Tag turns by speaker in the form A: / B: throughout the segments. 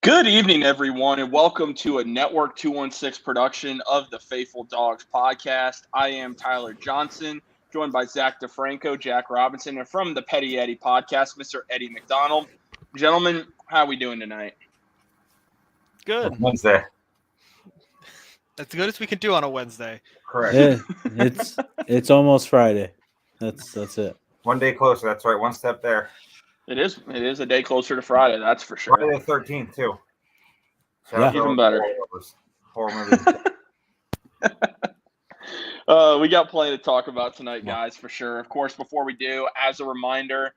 A: Good evening, everyone, and welcome to a Network 216 production of the Faithful Dogs podcast. I am Tyler Johnson, joined by Zach DeFranco, Jack Robinson, and from the Petty Eddie podcast, Mr. Eddie McDonald. Gentlemen, how are we doing tonight?
B: Good.
C: Wednesday.
B: As good as we can do on a Wednesday.
C: Correct.
D: Yeah, it's almost Friday. That's it.
C: One day closer. That's right. One step there.
A: It is a day closer to Friday, that's for sure.
C: Friday the 13th, too.
D: Yeah.
A: Even better.
C: Horror movie.
A: We got plenty to talk about tonight, guys, for sure. Of course, before we do, as a reminder,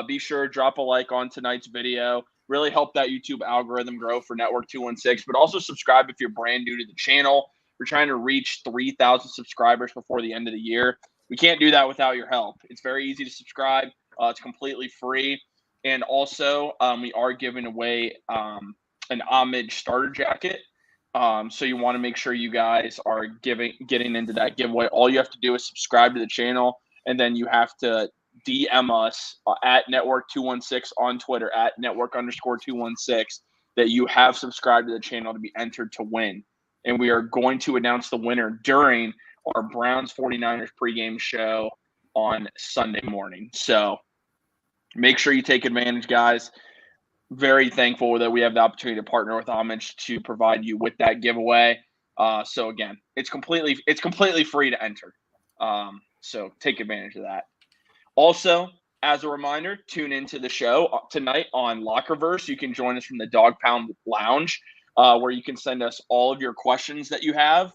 A: be sure to drop a like on tonight's video. Really help that YouTube algorithm grow for Network 216, but also subscribe if you're brand new to the channel. We're trying to reach 3,000 subscribers before the end of the year. We can't do that without your help. It's very easy to subscribe. It's completely free. And also, we are giving away an homage starter jacket. So you want to make sure you guys are getting into that giveaway. All you have to do is subscribe to the channel, and then you have to DM us at Network216 on Twitter, at Network_216, that you have subscribed to the channel to be entered to win. And we are going to announce the winner during our Browns 49ers pregame show on Sunday morning. So make sure you take advantage, guys. Very thankful that we have the opportunity to partner with Homage to provide you with that giveaway. So again, it's completely free to enter. So take advantage of that. Also, as a reminder, tune into the show tonight on Lockerverse. You can join us from the Dog Pound Lounge, where you can send us all of your questions that you have.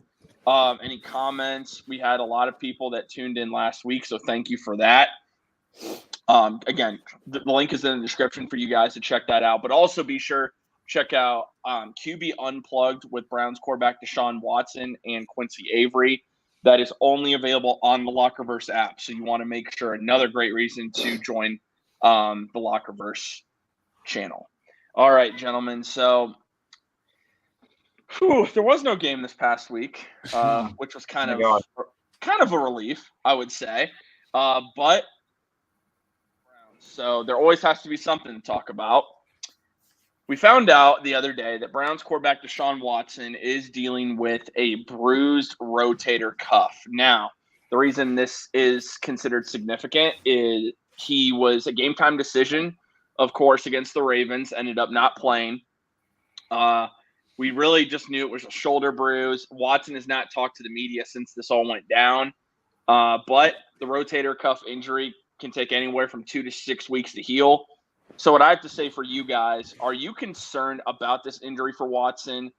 A: Any comments. We had a lot of people that tuned in last week, so thank you for that. Again, the link is in the description for you guys to check that out. But also be sure to check out QB Unplugged with Browns quarterback Deshaun Watson and Quincy Avery. That is only available on the Lockerverse app. So you want to make sure, another great reason to join the Lockerverse channel. All right, gentlemen. So there was no game this past week, which was kind of a relief, I would say. But so there always has to be something to talk about. We found out the other day that Browns quarterback Deshaun Watson is dealing with a bruised rotator cuff. Now, the reason this is considered significant is he was a game-time decision, of course, against the Ravens, ended up not playing. We really just knew it was a shoulder bruise. Watson has not talked to the media since this all went down. But the rotator cuff injury can take anywhere from 2 to 6 weeks to heal. So what I have to say for you guys, are you concerned about this injury for Watson?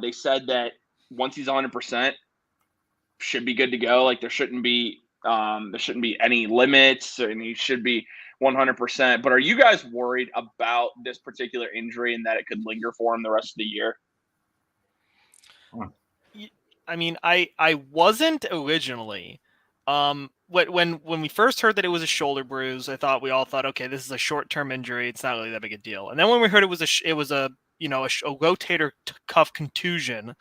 A: They said that once he's 100%, should be good to go. Like there shouldn't be any limits, and he should be 100%. But are you guys worried about this particular injury and that it could linger for him the rest of the year?
B: I mean, I wasn't originally. When we first heard that it was a shoulder bruise, we all thought, okay, this is a short-term injury. It's not really that big a deal. And then when we heard it was a rotator cuff contusion,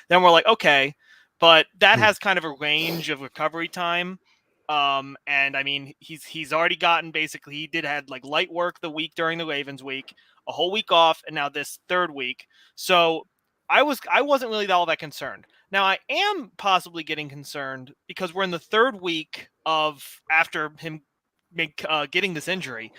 B: then we're like, okay, but that has kind of a range of recovery time. And I mean, he's already gotten he had like light work the week during the Ravens week, a whole week off, and now this third week. So I wasn't really all that concerned. Now, I am possibly getting concerned because we're in the third week after him getting this injury,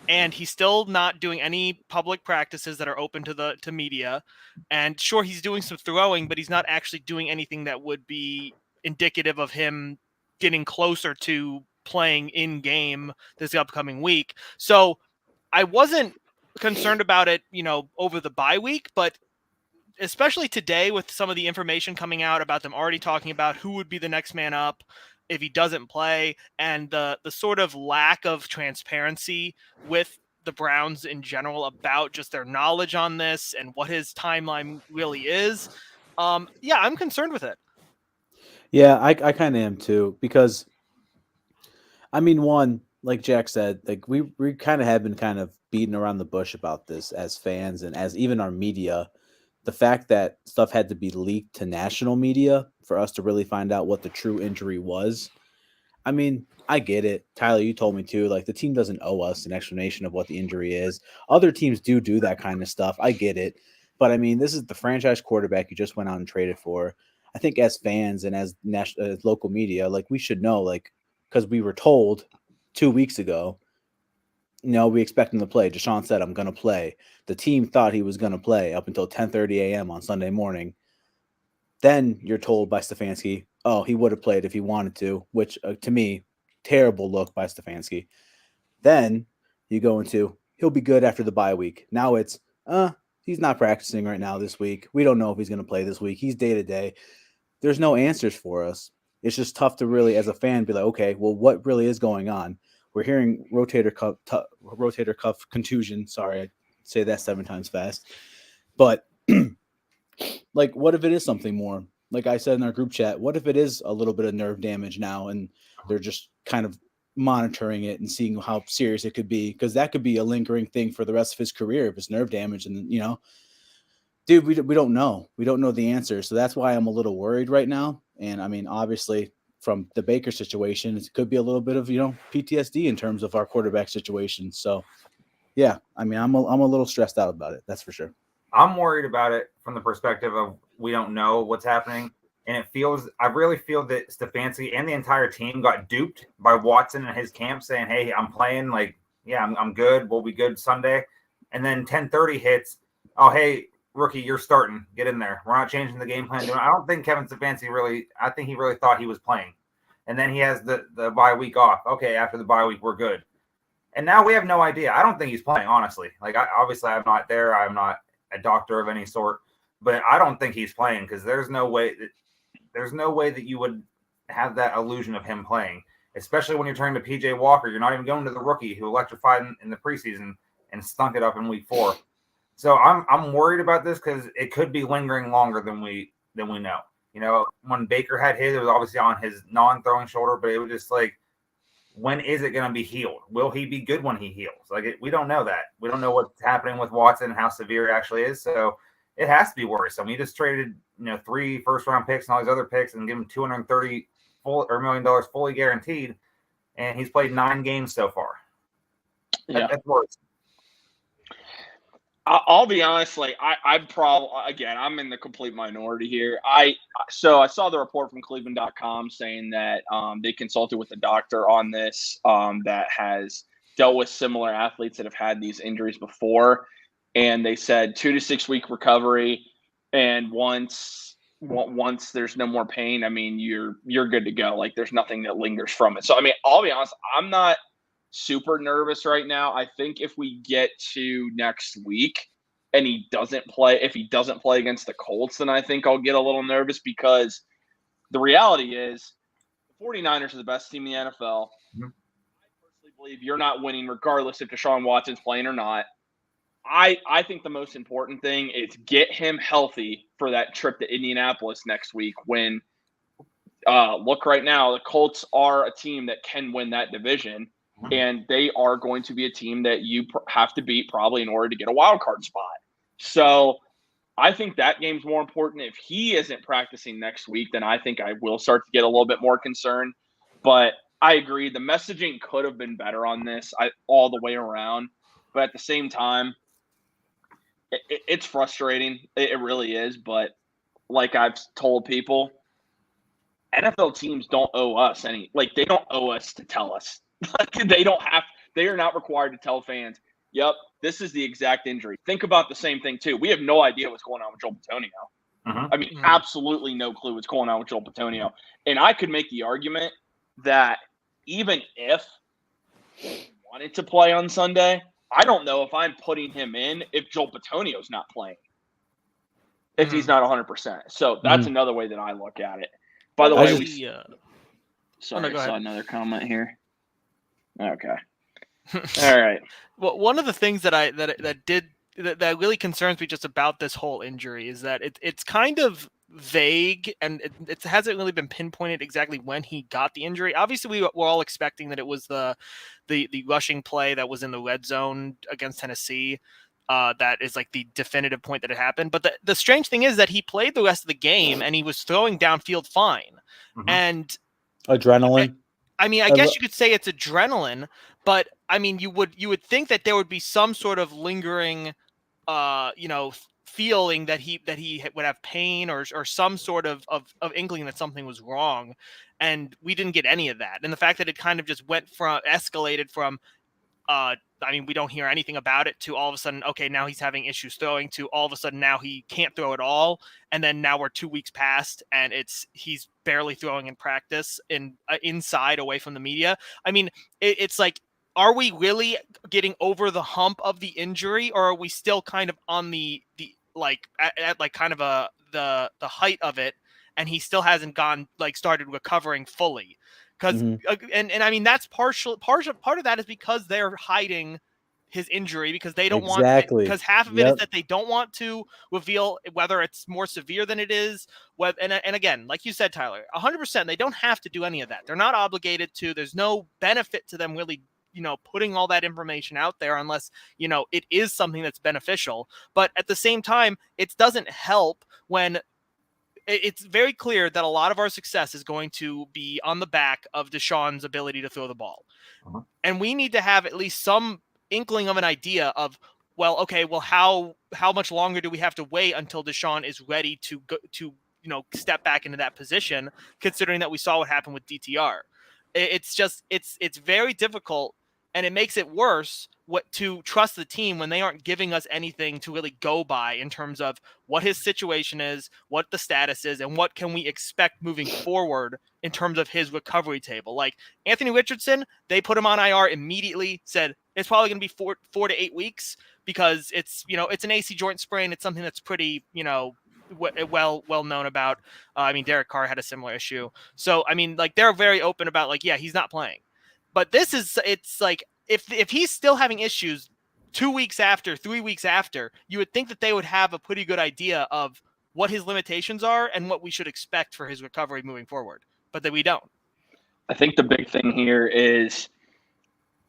B: and he's still not doing any public practices that are open to media. And sure, he's doing some throwing, but he's not actually doing anything that would be indicative of him getting closer to playing in game this upcoming week. So I wasn't concerned about it, over the bye week, but especially today with some of the information coming out about them already talking about who would be the next man up if he doesn't play, and the sort of lack of transparency with the Browns in general about just their knowledge on this and what his timeline really is. Yeah, I'm concerned with it.
D: Yeah, I kind of am too, because I mean, one, like Jack said, like we kind of have been kind of beating around the bush about this as fans and as even our media. The fact that stuff had to be leaked to national media for us to really find out what the true injury was, I mean, I get it. Tyler, you told me too. Like, the team doesn't owe us an explanation of what the injury is. Other teams do that kind of stuff. I get it. But I mean, this is the franchise quarterback you just went out and traded for. I think as fans and as local media, like, we should know, like, because we were told 2 weeks ago, no, we expect him to play. Deshaun said, I'm going to play. The team thought he was going to play up until 10:30 a.m. on Sunday morning. Then you're told by Stefanski, oh, he would have played if he wanted to, which to me, terrible look by Stefanski. Then you go into, he'll be good after the bye week. Now it's, he's not practicing right now this week. We don't know if he's going to play this week. He's day to day. There's no answers for us. It's just tough to really, as a fan, be like, okay, well, what really is going on? We're hearing rotator cuff contusion. Sorry, I say that 7 times fast. But like, what if it is something more? Like I said in our group chat, what if it is a little bit of nerve damage now and they're just kind of monitoring it and seeing how serious it could be? Because that could be a lingering thing for the rest of his career if it's nerve damage. And, you know, dude, we don't know. We don't know the answer. So that's why I'm a little worried right now. And I mean, obviously, from the Baker situation, it could be a little bit of, you know, PTSD in terms of our quarterback situation. So, yeah, I mean, I'm a little stressed out about it. That's for sure.
C: I'm worried about it from the perspective of we don't know what's happening. And I really feel that Stefanski and the entire team got duped by Watson and his camp saying, hey, I'm playing. Like, yeah, I'm good. We'll be good Sunday. And then 10:30 hits. Oh, hey, rookie, you're starting. Get in there. We're not changing the game plan. I don't think Kevin Stefanski I think he really thought he was playing. And then he has the bye week off. Okay, after the bye week, we're good. And now we have no idea. I don't think he's playing, honestly. Like, obviously, I'm not there. I'm not a doctor of any sort, but I don't think he's playing because there's no way that you would have that illusion of him playing, especially when you're turning to PJ Walker. You're not even going to the rookie who electrified in the preseason and stunk it up in week 4. So I'm worried about this because it could be lingering longer than we know. You know, when Baker had his, it was obviously on his non-throwing shoulder, but it was just like, when is it going to be healed? Will he be good when he heals? Like, we don't know that. We don't know what's happening with Watson and how severe it actually is. So it has to be worrisome. We just traded, 3 first-round picks and all these other picks and give him $230 million fully guaranteed, and he's played 9 games so far.
A: Yeah,
C: that's worrisome.
A: I'll be honest, like I'm probably, again, I'm in the complete minority here. So I saw the report from Cleveland.com saying that they consulted with a doctor on this that has dealt with similar athletes that have had these injuries before, and they said 2 to 6 week recovery, and once there's no more pain, I mean, you're good to go. Like, there's nothing that lingers from it. So I mean, I'll be honest, I'm not super nervous right now. I think if we get to next week and if he doesn't play against the Colts, then I think I'll get a little nervous, because the reality is the 49ers are the best team in the NFL. Mm-hmm. I personally believe you're not winning regardless if Deshaun Watson's playing or not. I think the most important thing is get him healthy for that trip to Indianapolis next week when look, right now, the Colts are a team that can win that division. And they are going to be a team that you have to beat probably in order to get a wild card spot. So I think that game's more important. If he isn't practicing next week, then I think I will start to get a little bit more concerned. But I agree, the messaging could have been better on this all the way around. But at the same time, it's frustrating. It really is. But like I've told people, NFL teams don't owe us any. Like, they don't owe us to tell us. They are not required to tell fans, yep, this is the exact injury. Think about the same thing too. We have no idea what's going on with Joel Bitonio. Uh-huh. I mean, absolutely no clue what's going on with Joel Bitonio. And I could make the argument that even if he wanted to play on Sunday, I don't know if I'm putting him in if Joel Bitonio's not playing, if he's not 100%. So that's another way that I look at it. By the way, sorry, I saw another comment here. Okay. All right.
B: Well, one of the things that really concerns me just about this whole injury is that it's kind of vague, and it hasn't really been pinpointed exactly when he got the injury. Obviously, we were all expecting that it was the rushing play that was in the red zone against Tennessee. That is like the definitive point that it happened. But the strange thing is that he played the rest of the game and he was throwing downfield fine. Mm-hmm. And
D: adrenaline.
B: I mean, I guess you could say it's adrenaline, but I mean, you would think that there would be some sort of lingering, feeling that he would have pain or some sort of inkling that something was wrong, and we didn't get any of that. And the fact that it kind of just escalated from, I mean, we don't hear anything about it to all of a sudden, okay, now he's having issues throwing, to all of a sudden now he can't throw at all. And then now we're 2 weeks past and he's barely throwing in practice inside away from the media. I mean, it's like, are we really getting over the hump of the injury, or are we still kind of on the like at like kind of the height of it, and he still hasn't started recovering fully? Because and I mean, that's part of that is because they're hiding his injury, because they don't want, because half of it is that they don't want to reveal whether it's more severe than it is. And again, like you said, Tyler, 100%, they don't have to do any of that. They're not obligated to. There's no benefit to them really, putting all that information out there unless, it is something that's beneficial. But at the same time, it doesn't help when it's very clear that a lot of our success is going to be on the back of Deshaun's ability to throw the ball. Uh-huh. And we need to have at least some inkling of an idea of, how much longer do we have to wait until Deshaun is ready to go to, step back into that position, considering that we saw what happened with DTR. It's very difficult, and it makes it worse to trust the team when they aren't giving us anything to really go by in terms of what his situation is, what the status is, and what can we expect moving forward in terms of his recovery table. Like Anthony Richardson, they put him on IR immediately, said it's probably going to be 4 to 8 weeks because it's an AC joint sprain. It's something that's pretty, well known about. I mean, Derek Carr had a similar issue. So, I mean, like, they're very open about, like, yeah, he's not playing. But it's like, if he's still having issues 2 weeks after, 3 weeks after, you would think that they would have a pretty good idea of what his limitations are and what we should expect for his recovery moving forward. But that we don't.
A: I think the big thing here is,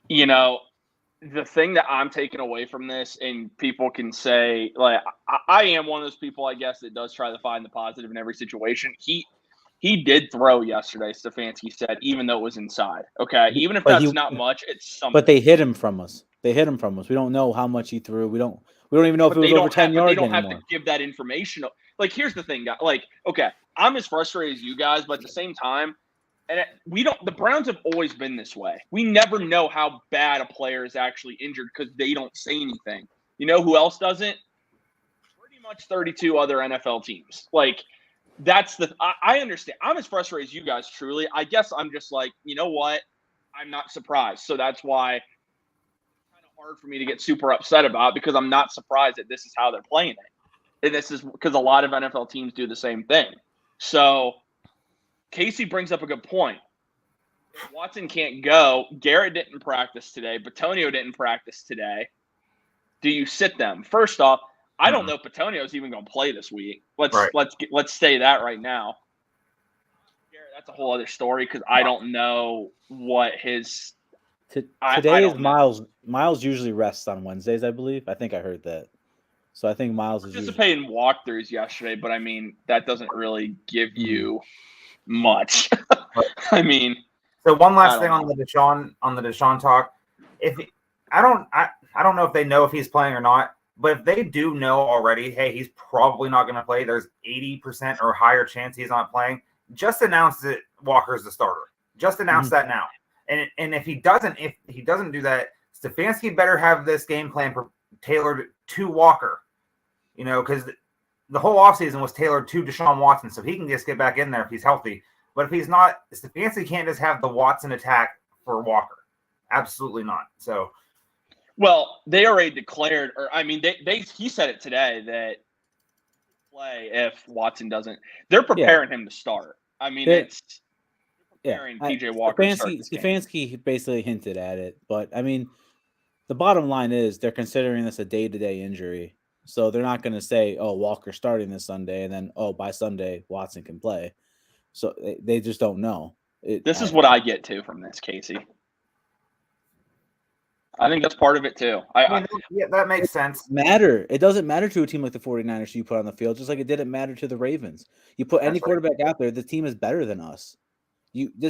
A: the thing that I'm taking away from this, and people can say, like, I am one of those people, I guess, that does try to find the positive in every situation. He did throw yesterday, Stefanski said, even though it was inside. Okay, even if that's not much, it's something.
D: But they hid him from us. We don't know how much he threw. We don't even know if it was over 10 yards anymore. They don't have to
A: give that information. Like, here's the thing, guys. Like, okay, I'm as frustrated as you guys, but at the same time, and the Browns have always been this way. We never know how bad a player is actually injured because they don't say anything. You know who else doesn't? Pretty much 32 other NFL teams. Like, I understand. I'm as frustrated as you guys, truly. I guess I'm just like, you know what? I'm not surprised. So that's why it's kind of hard for me to get super upset about, because I'm not surprised that this is how they're playing it. And this is because a lot of NFL teams do the same thing. So Casey brings up a good point. If Watson can't go, Garrett didn't practice today, Bitonio didn't practice today. Do you sit them? First off, I don't know if Bitonio's even going to play this week. Let's say that right now. Garrett, that's a whole other story, because I don't know what his
D: today is Miles. Miles usually rests on Wednesdays, I believe. I think I heard that. So I think Miles is
A: participating in walkthroughs yesterday, but I mean, that doesn't really give you much. I mean,
C: so one last thing on the Deshaun talk. I don't know if they know if he's playing or not, but if they do know already, hey, he's probably not going to play, there's 80% or higher chance he's not playing, just announce that Walker's the starter. Just announce that now. And if he doesn't do that, Stefanski better have this game plan tailored to Walker. Because the whole offseason was tailored to Deshaun Watson, so he can just get back in there if he's healthy. But if he's not, Stefanski can't just have the Watson attack for Walker. Absolutely not. So,
A: well, they already declared, or I mean, he said it today that play if Watson doesn't. They're preparing him to start. I mean, it's preparing PJ Walker.
D: Stefanski basically hinted at it, but I mean, the bottom line is they're considering this a day-to-day injury. So they're not going to say, oh, Walker's starting this Sunday, and then, oh, by Sunday, Watson can play. So they just don't know.
A: This is what I get, too, from this, Casey. I think that's part of it, too.
C: Yeah, that makes sense.
D: It doesn't matter to a team like the 49ers you put on the field, just like it didn't matter to the Ravens. You put any quarterback out there, the team is better than us.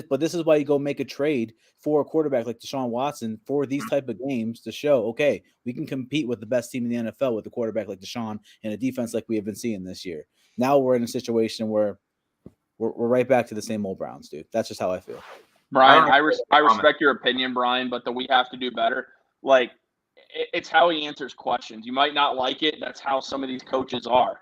D: But this is why you go make a trade for a quarterback like Deshaun Watson for these type of games to show, okay, we can compete with the best team in the NFL with a quarterback like Deshaun and a defense like we have been seeing this year. Now we're in a situation where we're right back to the same old Browns, dude. That's just how I feel.
A: Brian, I respect your opinion, Brian, but we have to do better. Like, it's how he answers questions. You might not like it. That's how some of these coaches are.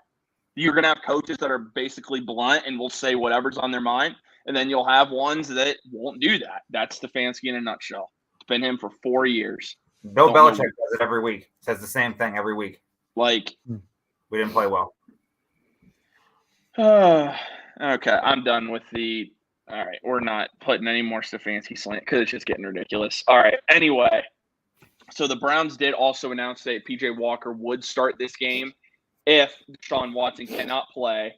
A: You're going to have coaches that are basically blunt and will say whatever's on their mind. And then you'll have ones that won't do that. That's Stefanski in a nutshell. It's been him for 4 years.
C: Bill Belichick does it every week. Says the same thing every week.
A: Like,
C: we didn't play well.
A: Okay, I'm done with the – all right, we're not putting any more Stefanski slant because it's just getting ridiculous. All right, anyway. So the Browns did also announce that P.J. Walker would start this game if Deshaun Watson cannot play.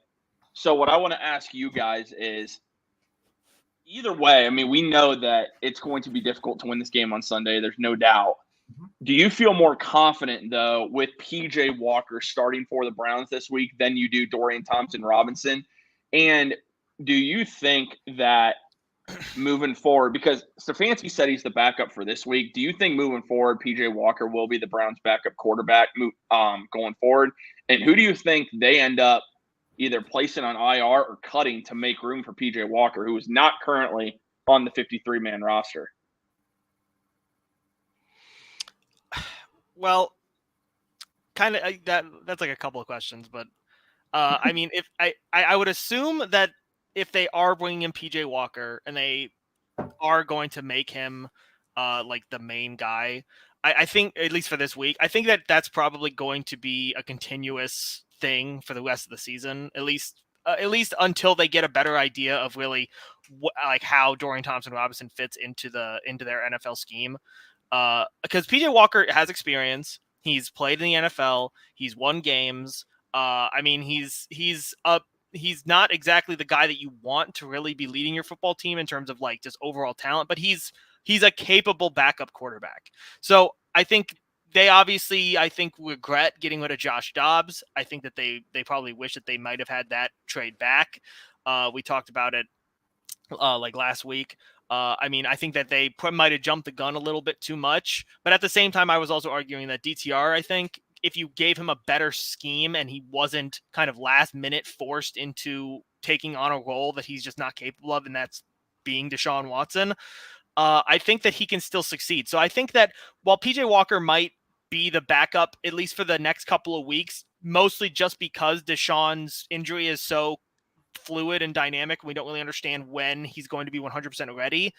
A: So what I want to ask you guys is, either way, I mean, we know that it's going to be difficult to win this game on Sunday. There's no doubt. Do you feel more confident, though, with P.J. Walker starting for the Browns this week than you do Dorian Thompson-Robinson? And do you think that moving forward, because Stefanski said he's the backup for this week, do you think moving forward P.J. Walker will be the Browns' backup quarterback going forward? And who do you think they end up either placing on IR or cutting to make room for P.J. Walker, who is not currently on the 53-man roster?
B: Well, kind of that's like a couple of questions, but I mean, if I would assume that if they are bringing in PJ Walker and they are going to make him like the main guy, I think, at least for this week, I think that that's probably going to be a continuous thing for the rest of the season, at least until they get a better idea of really like how Dorian Thompson-Robinson fits into their NFL scheme. Because PJ Walker has experience. He's played in the NFL. He's won games. I mean, he's not exactly the guy that you want to really be leading your football team in terms of like just overall talent, but he's a capable backup quarterback. So I think they obviously, regret getting rid of Josh Dobbs. I think that they probably wish that they might have had that trade back. We talked about it like last week. I mean, I think that they might have jumped the gun a little bit too much, but at the same time, I was also arguing that DTR, I think, if you gave him a better scheme and he wasn't kind of last minute forced into taking on a role that he's just not capable of, and that's being Deshaun Watson, I think that he can still succeed. So I think that while PJ Walker might be the backup, at least for the next couple of weeks, mostly just because Deshaun's injury is so fluid and dynamic, we don't really understand when he's going to be 100% ready.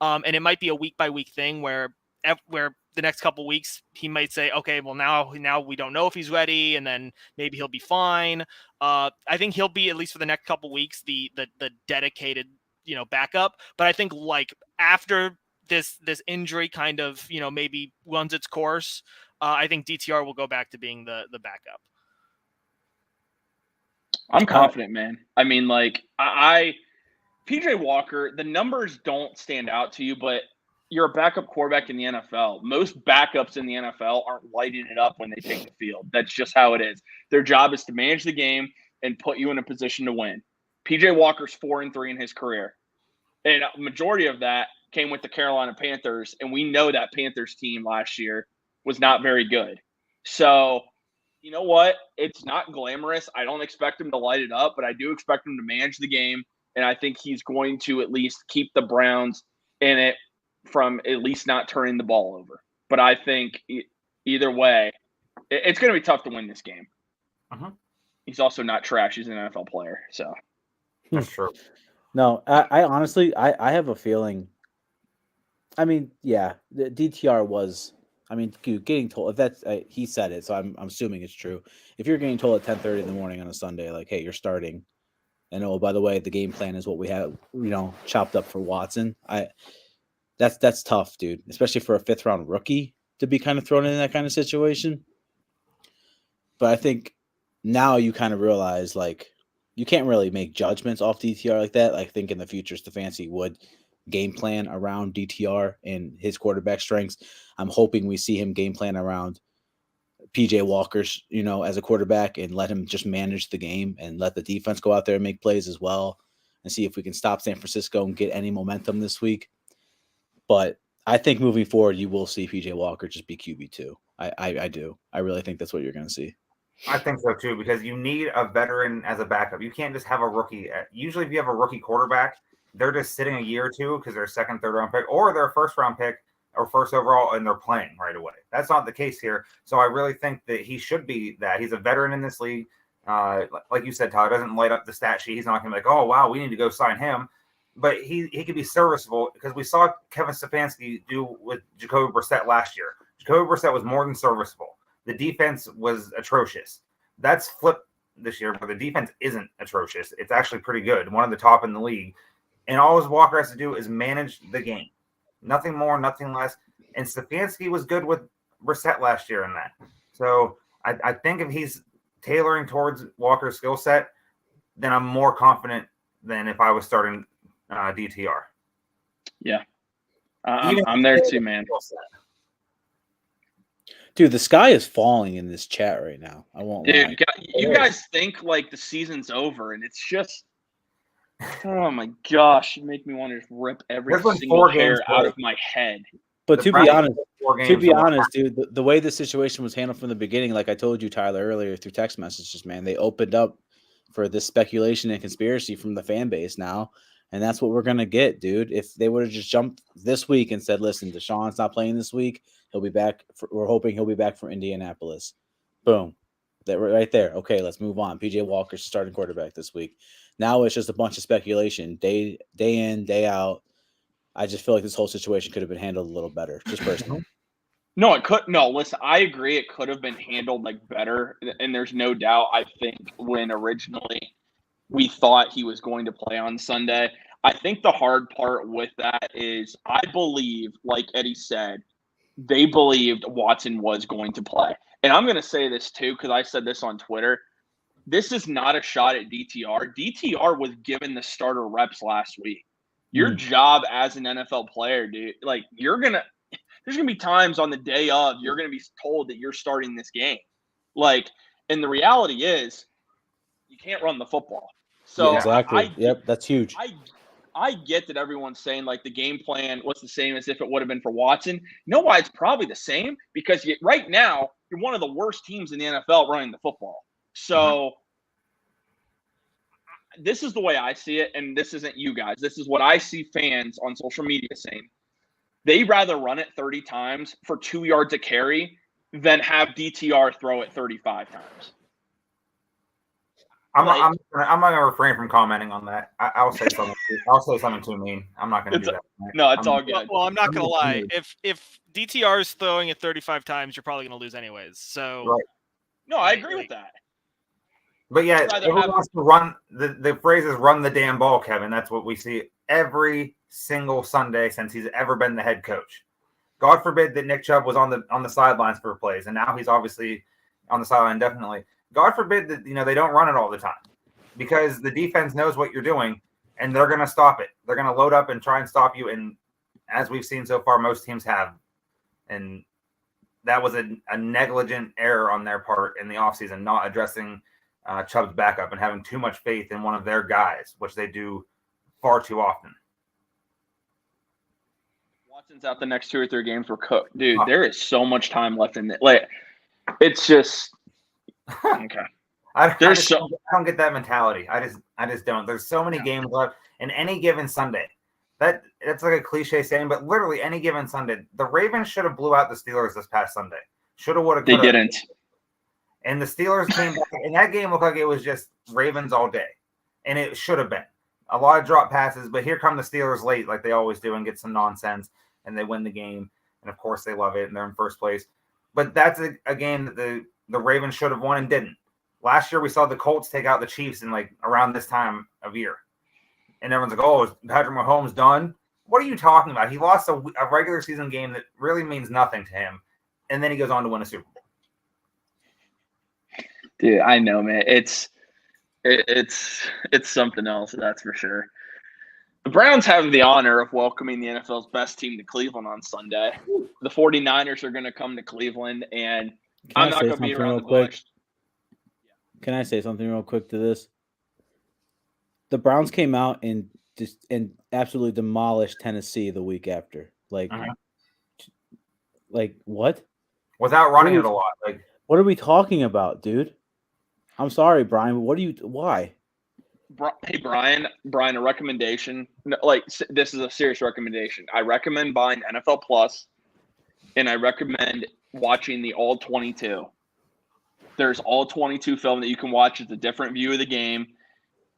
B: And it might be a week by week thing where the next couple weeks he might say, okay, well now we don't know if he's ready, and then maybe he'll be fine. I think he'll be, at least for the next couple weeks, the dedicated, backup. But I think like after this injury kind of, maybe runs its course, I think DTR will go back to being the backup.
A: I'm confident, man. I mean, like, PJ Walker, the numbers don't stand out to you, but you're a backup quarterback in the NFL. Most backups in the NFL aren't lighting it up when they take the field. That's just how it is. Their job is to manage the game and put you in a position to win. PJ Walker's 4-3 in his career. And a majority of that came with the Carolina Panthers, and we know that Panthers team last year was not very good. So, you know what? It's not glamorous. I don't expect him to light it up, but I do expect him to manage the game, and I think he's going to at least keep the Browns in it from at least not turning the ball over. But I think either way, it's going to be tough to win this game. He's also not trash. He's an NFL player, so.
C: That's true.
D: No, I honestly, I have a feeling. I mean, yeah, the DTR was. I mean, getting told, if that's he said it, so I'm assuming it's true. If you're getting told at 10:30 in the morning on a Sunday, like, hey, you're starting, and oh, by the way, the game plan is what we have, chopped up for Watson. That's tough, dude, especially for a 5th round rookie to be kind of thrown in that kind of situation. But I think now you kind of realize, like, you can't really make judgments off DTR like that. I think in the future, Stefanski would game plan around DTR and his quarterback strengths. I'm hoping we see him game plan around PJ Walker's, as a quarterback, and let him just manage the game and let the defense go out there and make plays as well. and see if we can stop San Francisco and get any momentum this week. But I think moving forward, you will see PJ Walker just be QB2. I do. I really think that's what you're going to see.
C: I think so too, because you need a veteran as a backup. You can't just have a rookie. Usually, if you have a rookie quarterback, they're just sitting a year or two because they're a second, third round pick, or they're a first round pick or first overall, and they're playing right away. That's not the case here. So I really think that he should be that. He's a veteran in this league. Like you said, Todd, doesn't light up the stat sheet. He's not going to be like, oh, wow, we need to go sign him. But he could be serviceable because we saw Kevin Stefanski do with Jacoby Brissett last year. Jacoby Brissett was more than serviceable. The defense was atrocious. That's flipped this year, but the defense isn't atrocious. It's actually pretty good, one of the top in the league. And all Walker has to do is manage the game. Nothing more, nothing less. And Stefanski was good with Brissett last year in that. So I think if he's tailoring towards Walker's skill set, then I'm more confident than if I was starting DTR.
A: Yeah. I'm there too, man.
D: Dude, the sky is falling in this chat right now. I won't lie.
A: Dude, you guys think like the season's over, and it's just, oh my gosh, you make me want to just rip every single hair out of my head.
D: But to be honest, dude, the way the situation was handled from the beginning, like I told you, Tyler, earlier through text messages, man, they opened up for this speculation and conspiracy from the fan base now. And that's what we're going to get, dude. If they would have just jumped this week and said, listen, Deshaun's not playing this week. He'll be back. We're hoping he'll be back for Indianapolis. Boom. That right there. Okay, let's move on. PJ Walker's starting quarterback this week. Now it's just a bunch of speculation, day in, day out. I just feel like this whole situation could have been handled a little better, just personally.
A: No, it could. No, listen, I agree. It could have been handled like better. And there's no doubt, I think, when originally we thought he was going to play on Sunday. I think the hard part with that is I believe, like Eddie said, they believed Watson was going to play. And I'm going to say this too, because I said this on Twitter. This is not a shot at DTR. DTR was given the starter reps last week. Your job as an NFL player, dude, like there's going to be times on the day of you're going to be told that you're starting this game. Like, and the reality is you can't run the football. So
D: yeah, exactly. Yep, that's huge.
A: I get that everyone's saying like the game plan was the same as if it would have been for Watson. You know why it's probably the same? Because right now you're one of the worst teams in the NFL running the football. So this is the way I see it, and this isn't you guys. This is what I see fans on social media saying. They'd rather run it 30 times for 2 yards a carry than have DTR throw it 35 times.
C: I'm not going to refrain from commenting on that. I'll say something. I'll say something too mean. I'm not going to do that.
A: No, it's all good.
B: Well, I'm not going to lie. If DTR is throwing it 35 times, you're probably going to lose anyways. So,
C: right.
A: No, I agree with that.
C: But yeah, everyone wants to run. The phrase is "run the damn ball," Kevin. That's what we see every single Sunday since he's ever been the head coach. God forbid that Nick Chubb was on the sidelines for plays, and now he's obviously on the sideline indefinitely. God forbid that they don't run it all the time, because the defense knows what you're doing, and they're going to stop it. They're going to load up and try and stop you. And as we've seen so far, most teams have. And that was a negligent error on their part in the offseason, not addressing Chubb's backup and having too much faith in one of their guys, which they do far too often.
A: Watson's out the next 2 or 3 games. We're cooked, dude. There is so much time left in it. Like, it's just okay.
C: I don't get that mentality. I just don't. There's so many games left in any given Sunday. That's like a cliche saying, but literally any given Sunday, the Ravens should have blew out the Steelers this past Sunday. Should have, would have.
A: They didn't.
C: And the Steelers came back, and that game looked like it was just Ravens all day. And it should have been. A lot of drop passes, but here come the Steelers late, like they always do, and get some nonsense, and they win the game. And, of course, they love it, and they're in first place. But that's a game that the Ravens should have won and didn't. Last year, we saw the Colts take out the Chiefs in, like, around this time of year. And everyone's like, oh, is Patrick Mahomes done? What are you talking about? He lost a regular season game that really means nothing to him, and then he goes on to win a Super Bowl.
A: Dude, I know, man. It's something else, that's for sure. The Browns have the honor of welcoming the NFL's best team to Cleveland on Sunday. The 49ers are going to come to Cleveland, and I'm not going to be around the bush.
D: Can I say something real quick to this? the Browns came out and absolutely demolished Tennessee the week after. Like what?
C: Without running it a lot. Like,
D: what are we talking about, dude? I'm sorry, Brian. But why?
A: Hey, Brian, a recommendation. Like, this is a serious recommendation. I recommend buying NFL Plus, and I recommend watching the All 22. There's All 22 film that you can watch. It's a different view of the game.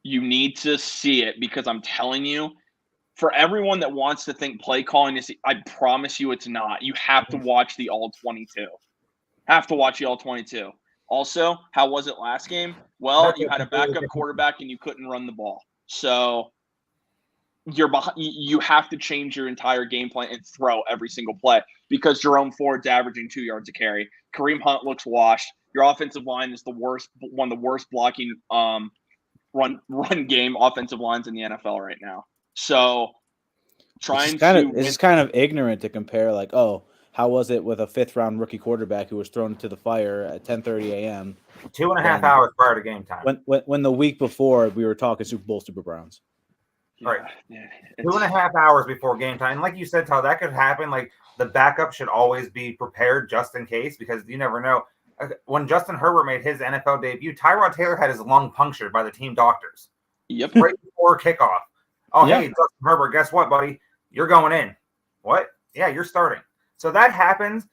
A: You need to see it because I'm telling you, for everyone that wants to think play calling is, I promise you it's not. You have to watch the All 22. Have to watch the All 22. Also, how was it last game? Well, you had a backup quarterback and you couldn't run the ball. So you have to change your entire game plan and throw every single play because Jerome Ford's averaging 2 yards a carry. Kareem Hunt looks washed. Your offensive line is one of the worst blocking run game offensive lines in the NFL right now. So
D: it's kind of ignorant to compare like, oh, how was it with a 5th-round rookie quarterback who was thrown into the fire at 10:30 a.m.
C: 2.5 hours prior to game time.
D: When the week before we were talking Super Bowl Super Browns.
C: Yeah, right. Yeah, 2.5 hours before game time. And like you said, Tal, that could happen. Like the backup should always be prepared just in case because you never know. When Justin Herbert made his NFL debut, Tyrod Taylor had his lung punctured by the team doctors.
A: Yep.
C: Right before kickoff. Oh, Hey, Justin Herbert, guess what, buddy? You're going in. What? Yeah, you're starting. So that happens,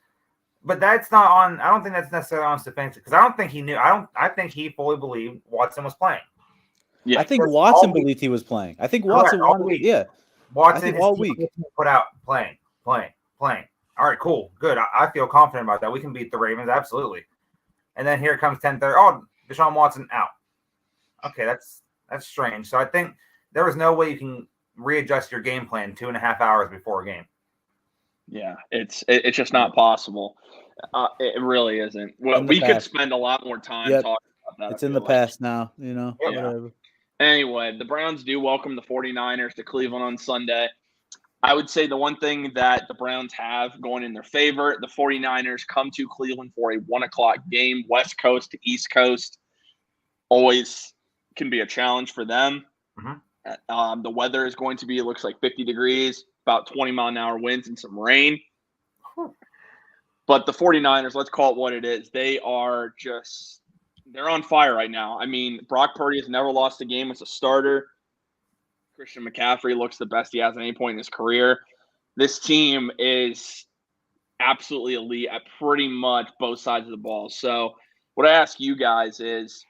C: but that's not on. I don't think that's necessarily on Stefanski because I don't think he knew. I think he fully believed Watson was playing.
D: Yeah, I think Watson believed he was playing. I think Watson wanted. Yeah,
C: Watson I think all week put out playing. All right, cool, good. I feel confident about that. We can beat the Ravens, absolutely. And then here comes 10:30. Oh, Deshaun Watson out. Okay, that's strange. So I think there was no way you can readjust your game plan 2.5 hours before a game.
A: Yeah, it's just not possible. It really isn't. Well, we could spend a lot more time talking about that.
D: It's in the past now, you know.
A: Yeah. Whatever. Anyway, the Browns do welcome the 49ers to Cleveland on Sunday. I would say the one thing that the Browns have going in their favor, the 49ers come to Cleveland for a 1:00 game, West Coast to East Coast. Always can be a challenge for them. Mm-hmm. The weather is going to be, it looks like 50 degrees, about 20-mile-an-hour winds and some rain. But the 49ers, let's call it what it is. They're on fire right now. I mean, Brock Purdy has never lost a game as a starter. Christian McCaffrey looks the best he has at any point in his career. This team is absolutely elite at pretty much both sides of the ball. So what I ask you guys is,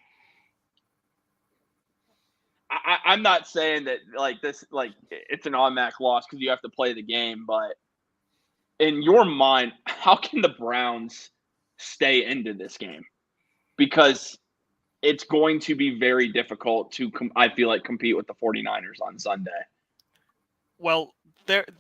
A: I'm not saying that it's an automatic loss because you have to play the game, but in your mind, how can the Browns stay into this game? Because it's going to be very difficult to, I feel like, compete with the 49ers on Sunday.
B: Well,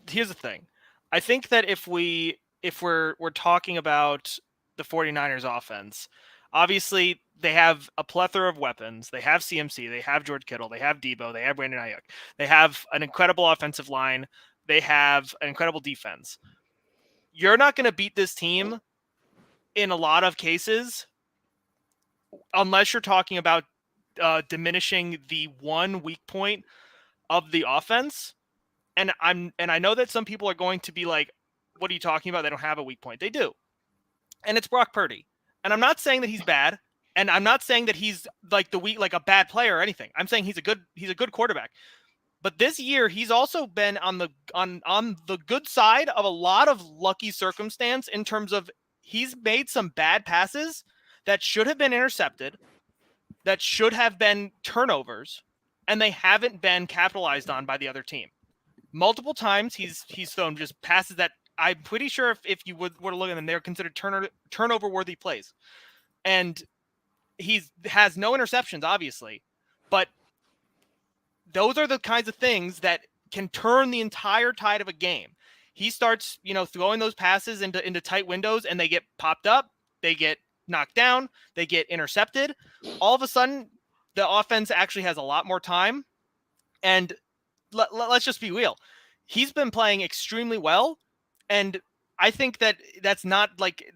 B: here's the thing. I think that if we're talking about the 49ers offense, obviously they have a plethora of weapons. They have CMC, they have George Kittle, they have Debo, they have Brandon Ayuk. They have an incredible offensive line. They have an incredible defense. You're not going to beat this team in a lot of cases unless you're talking about diminishing the one weak point of the offense. And I know that some people are going to be like, what are you talking about? They don't have a weak point. They do. And it's Brock Purdy. And I'm not saying that he's bad. And I'm not saying that he's like a bad player or anything. I'm saying he's a good quarterback. But this year, he's also been on the good side of a lot of lucky circumstance in terms of he's made some bad passes that should have been intercepted, that should have been turnovers, and they haven't been capitalized on by the other team. Multiple times he's thrown just passes that I'm pretty sure if you were to look at them, they're considered turnover-worthy plays. And he has no interceptions, obviously, but those are the kinds of things that can turn the entire tide of a game. He starts, throwing those passes into tight windows, and they get popped up, they get knocked down, they get intercepted. All of a sudden, the offense actually has a lot more time. And let's just be real. He's been playing extremely well, and I think that's not like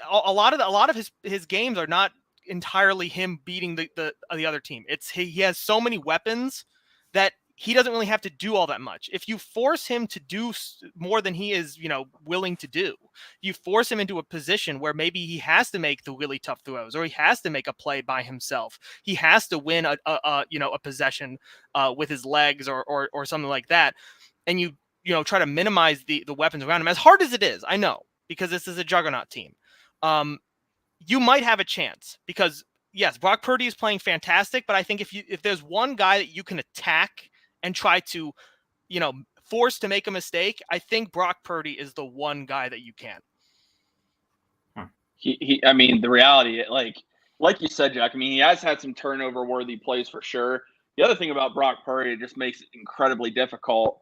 B: a lot of his games are not entirely him beating the other team. He has so many weapons that he doesn't really have to do all that much. If you force him to do more than he is, willing to do, you force him into a position where maybe he has to make the really tough throws, or he has to make a play by himself. He has to win a possession with his legs or something like that. And you try to minimize the weapons around him, as hard as it is, I know, because this is a juggernaut team. You might have a chance because, yes, Brock Purdy is playing fantastic, but I think if there's one guy that you can attack and try to, force to make a mistake, I think Brock Purdy is the one guy that you can.
A: I mean, the reality, like you said, Jack, I mean, he has had some turnover-worthy plays for sure. The other thing about Brock Purdy, it just makes it incredibly difficult.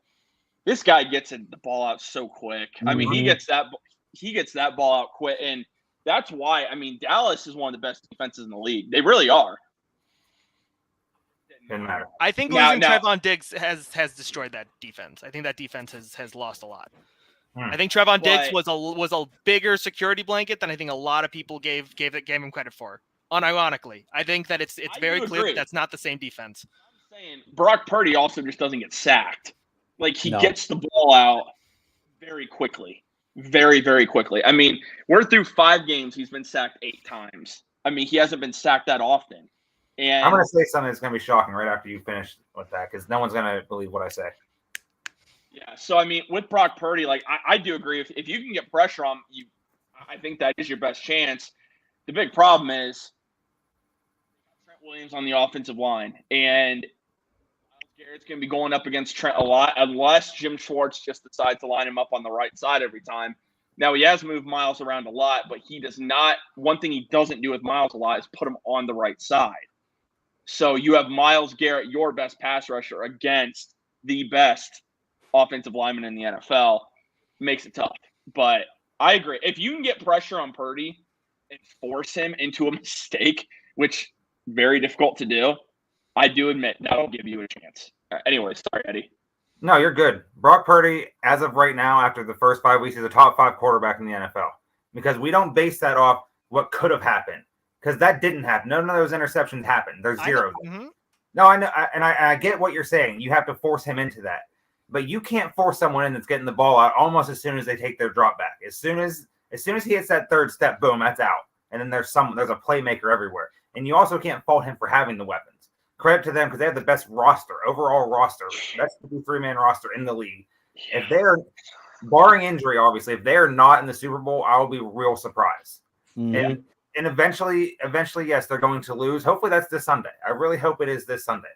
A: This guy gets the ball out so quick. I mean, he gets that ball out quick, and that's why, I mean, Dallas is one of the best defenses in the league. They really are.
C: Didn't matter.
B: I think losing Trevon Diggs has destroyed that defense. I think that defense has lost a lot. I think Trevon Diggs was a bigger security blanket than I think a lot of people gave him credit for. Unironically, I think that it's very clear that's not the same defense.
A: I'm saying Brock Purdy also just doesn't get sacked. Like, he gets the ball out very quickly. Very, very quickly. I mean, we're through 5 games. He's been sacked 8 times. I mean, he hasn't been sacked that often. And
C: I'm going to say something that's going to be shocking right after you finish with that, because no one's going to believe what I say.
A: Yeah, so, I mean, with Brock Purdy, like, I do agree. If you can get pressure on him, I think that is your best chance. The big problem is Trent Williams on the offensive line. And Garrett's going to be going up against Trent a lot unless Jim Schwartz just decides to line him up on the right side every time. Now, he has moved Miles around a lot, but he does not – one thing he doesn't do with Miles a lot is put him on the right side. So you have Myles Garrett, your best pass rusher, against the best offensive lineman in the NFL. Makes it tough. But I agree. If you can get pressure on Purdy and force him into a mistake, which very difficult to do, I do admit that'll give you a chance. Anyway, sorry, Eddie.
C: No, you're good. Brock Purdy, as of right now, after the first 5 weeks, is a top 5 quarterback in the NFL. Because we don't base that off what could have happened. Because that didn't happen. None of those interceptions happened. There's zeros. No, I know, and I get what you're saying. You have to force him into that. But you can't force someone in that's getting the ball out almost as soon as they take their drop back. As soon as he hits that third step, boom, that's out. And then there's a playmaker everywhere. And you also can't fault him for having the weapons. Credit to them because they have the best overall roster, best 53-man roster in the league. If they're, barring injury, obviously, if they're not in the Super Bowl, I will be real surprised. And eventually, yes, they're going to lose. Hopefully that's this Sunday. I really hope it is this Sunday.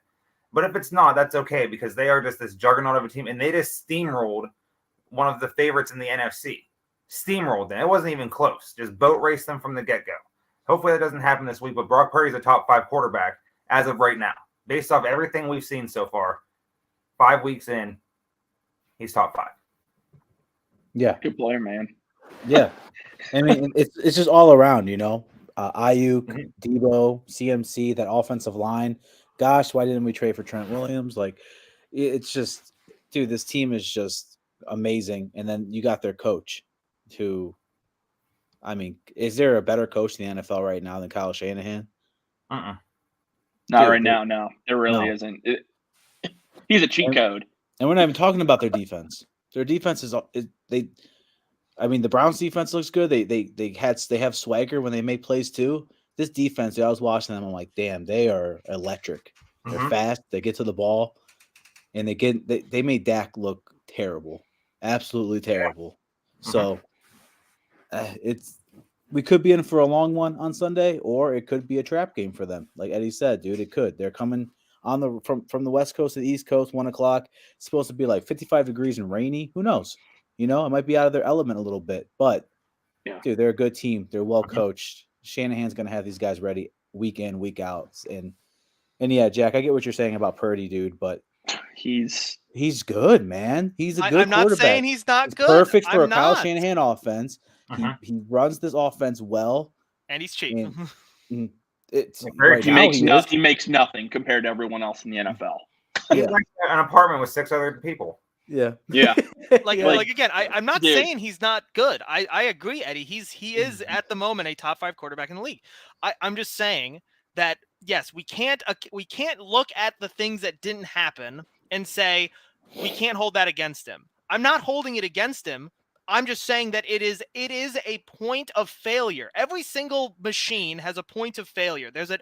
C: But if it's not, that's okay because they are just this juggernaut of a team. And they just steamrolled one of the favorites in the NFC. Steamrolled them. It wasn't even close. Just boat raced them from the get-go. Hopefully that doesn't happen this week. But Brock Purdy's a top 5 quarterback as of right now. Based off everything we've seen so far, 5 weeks in, he's top 5.
D: Yeah.
A: Good player, man.
D: Yeah. I mean, it's just all around, Ayuk, Debo, CMC, that offensive line. Gosh, why didn't we trade for Trent Williams? Like, it's just, dude, this team is just amazing. And then you got their coach, who, I mean, is there a better coach in the NFL right now than Kyle Shanahan?
A: Not right now, no. There really isn't. He's a cheat code.
D: And we're not even talking about their defense. Their defense is I mean, the Browns defense looks good. They have swagger when they make plays too. This defense, I was watching them. I'm like, damn, they are electric. They're fast. They get to the ball, and they made Dak look terrible, absolutely terrible. So we could be in for a long one on Sunday, or it could be a trap game for them. Like Eddie said, dude, it could. They're coming on from the West Coast to the East Coast, 1 o'clock. It's supposed to be like 55 degrees and rainy. Who knows? It might be out of their element a little bit, but dude, they're a good team. They're well coached. Shanahan's going to have these guys ready week in, week out. And yeah, Jack, I get what you're saying about Purdy, dude, but
A: he's
D: good, man. He's a good quarterback.
B: I'm not saying he's not good.
D: Perfect for a Kyle Shanahan offense. He runs this offense well.
B: And he's cheap.
A: He makes nothing compared to everyone else in the NFL.
C: He's like an apartment with 6 other people.
D: Yeah.
B: Like again, I'm not saying he's not good. I agree, Eddie. He is at the moment a top 5 quarterback in the league. I'm just saying that yes, we can't look at the things that didn't happen and say we can't hold that against him. I'm not holding it against him. I'm just saying that it is a point of failure. Every single machine has a point of failure. There's a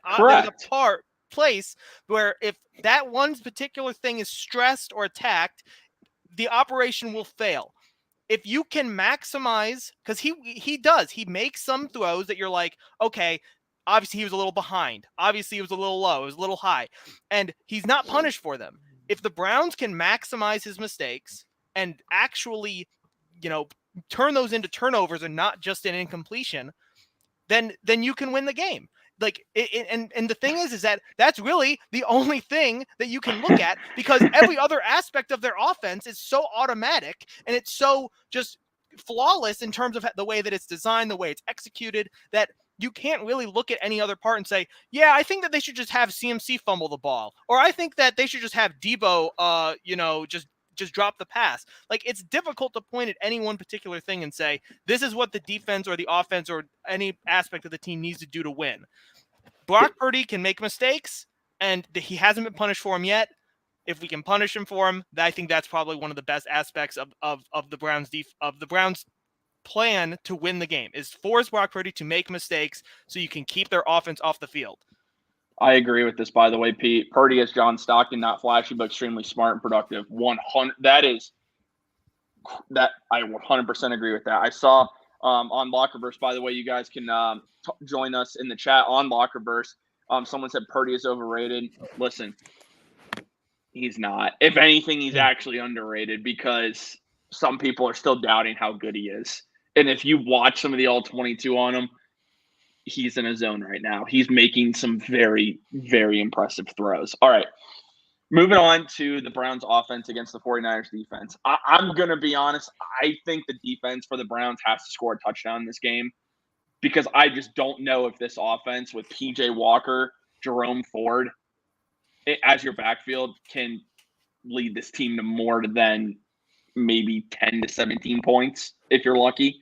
B: place where if that one particular thing is stressed or attacked, the operation will fail. If you can maximize, because he makes some throws that you're like, okay, obviously he was a little behind. Obviously he was a little low. It was a little high. And he's not punished for them. If the Browns can maximize his mistakes and actually, turn those into turnovers and not just an incompletion, then you can win the game. Like, and the thing is that that's really the only thing that you can look at, because every other aspect of their offense is so automatic and it's so just flawless in terms of the way that it's designed, the way it's executed, that you can't really look at any other part and say, yeah, I think that they should just have CMC fumble the ball, or I think that they should just have Debo, just drop the pass. Like, it's difficult to point at any one particular thing and say, this is what the defense or the offense or any aspect of the team needs to do to win. Brock Purdy can make mistakes, and he hasn't been punished for them yet. If we can punish him for them, I think that's probably one of the best aspects of the Browns' plan to win the game, is force Brock Purdy to make mistakes so you can keep their offense off the field.
A: I agree with this, by the way, Pete. Purdy is John Stockton, not flashy, but extremely smart and productive. 100. That I 100% agree with that. I saw on Lockerverse, by the way, you guys can join us in the chat on Lockerverse. Someone said Purdy is overrated. Listen, he's not. If anything, he's actually underrated, because some people are still doubting how good he is. And if you watch some of the All-22 on him, he's in a zone right now. He's making some very, very impressive throws. All right. Moving on to the Browns offense against the 49ers defense. I'm going to be honest. I think the defense for the Browns has to score a touchdown in this game, because I just don't know if this offense with PJ Walker, Jerome Ford as your backfield can lead this team to more than maybe 10 to 17 points if you're lucky.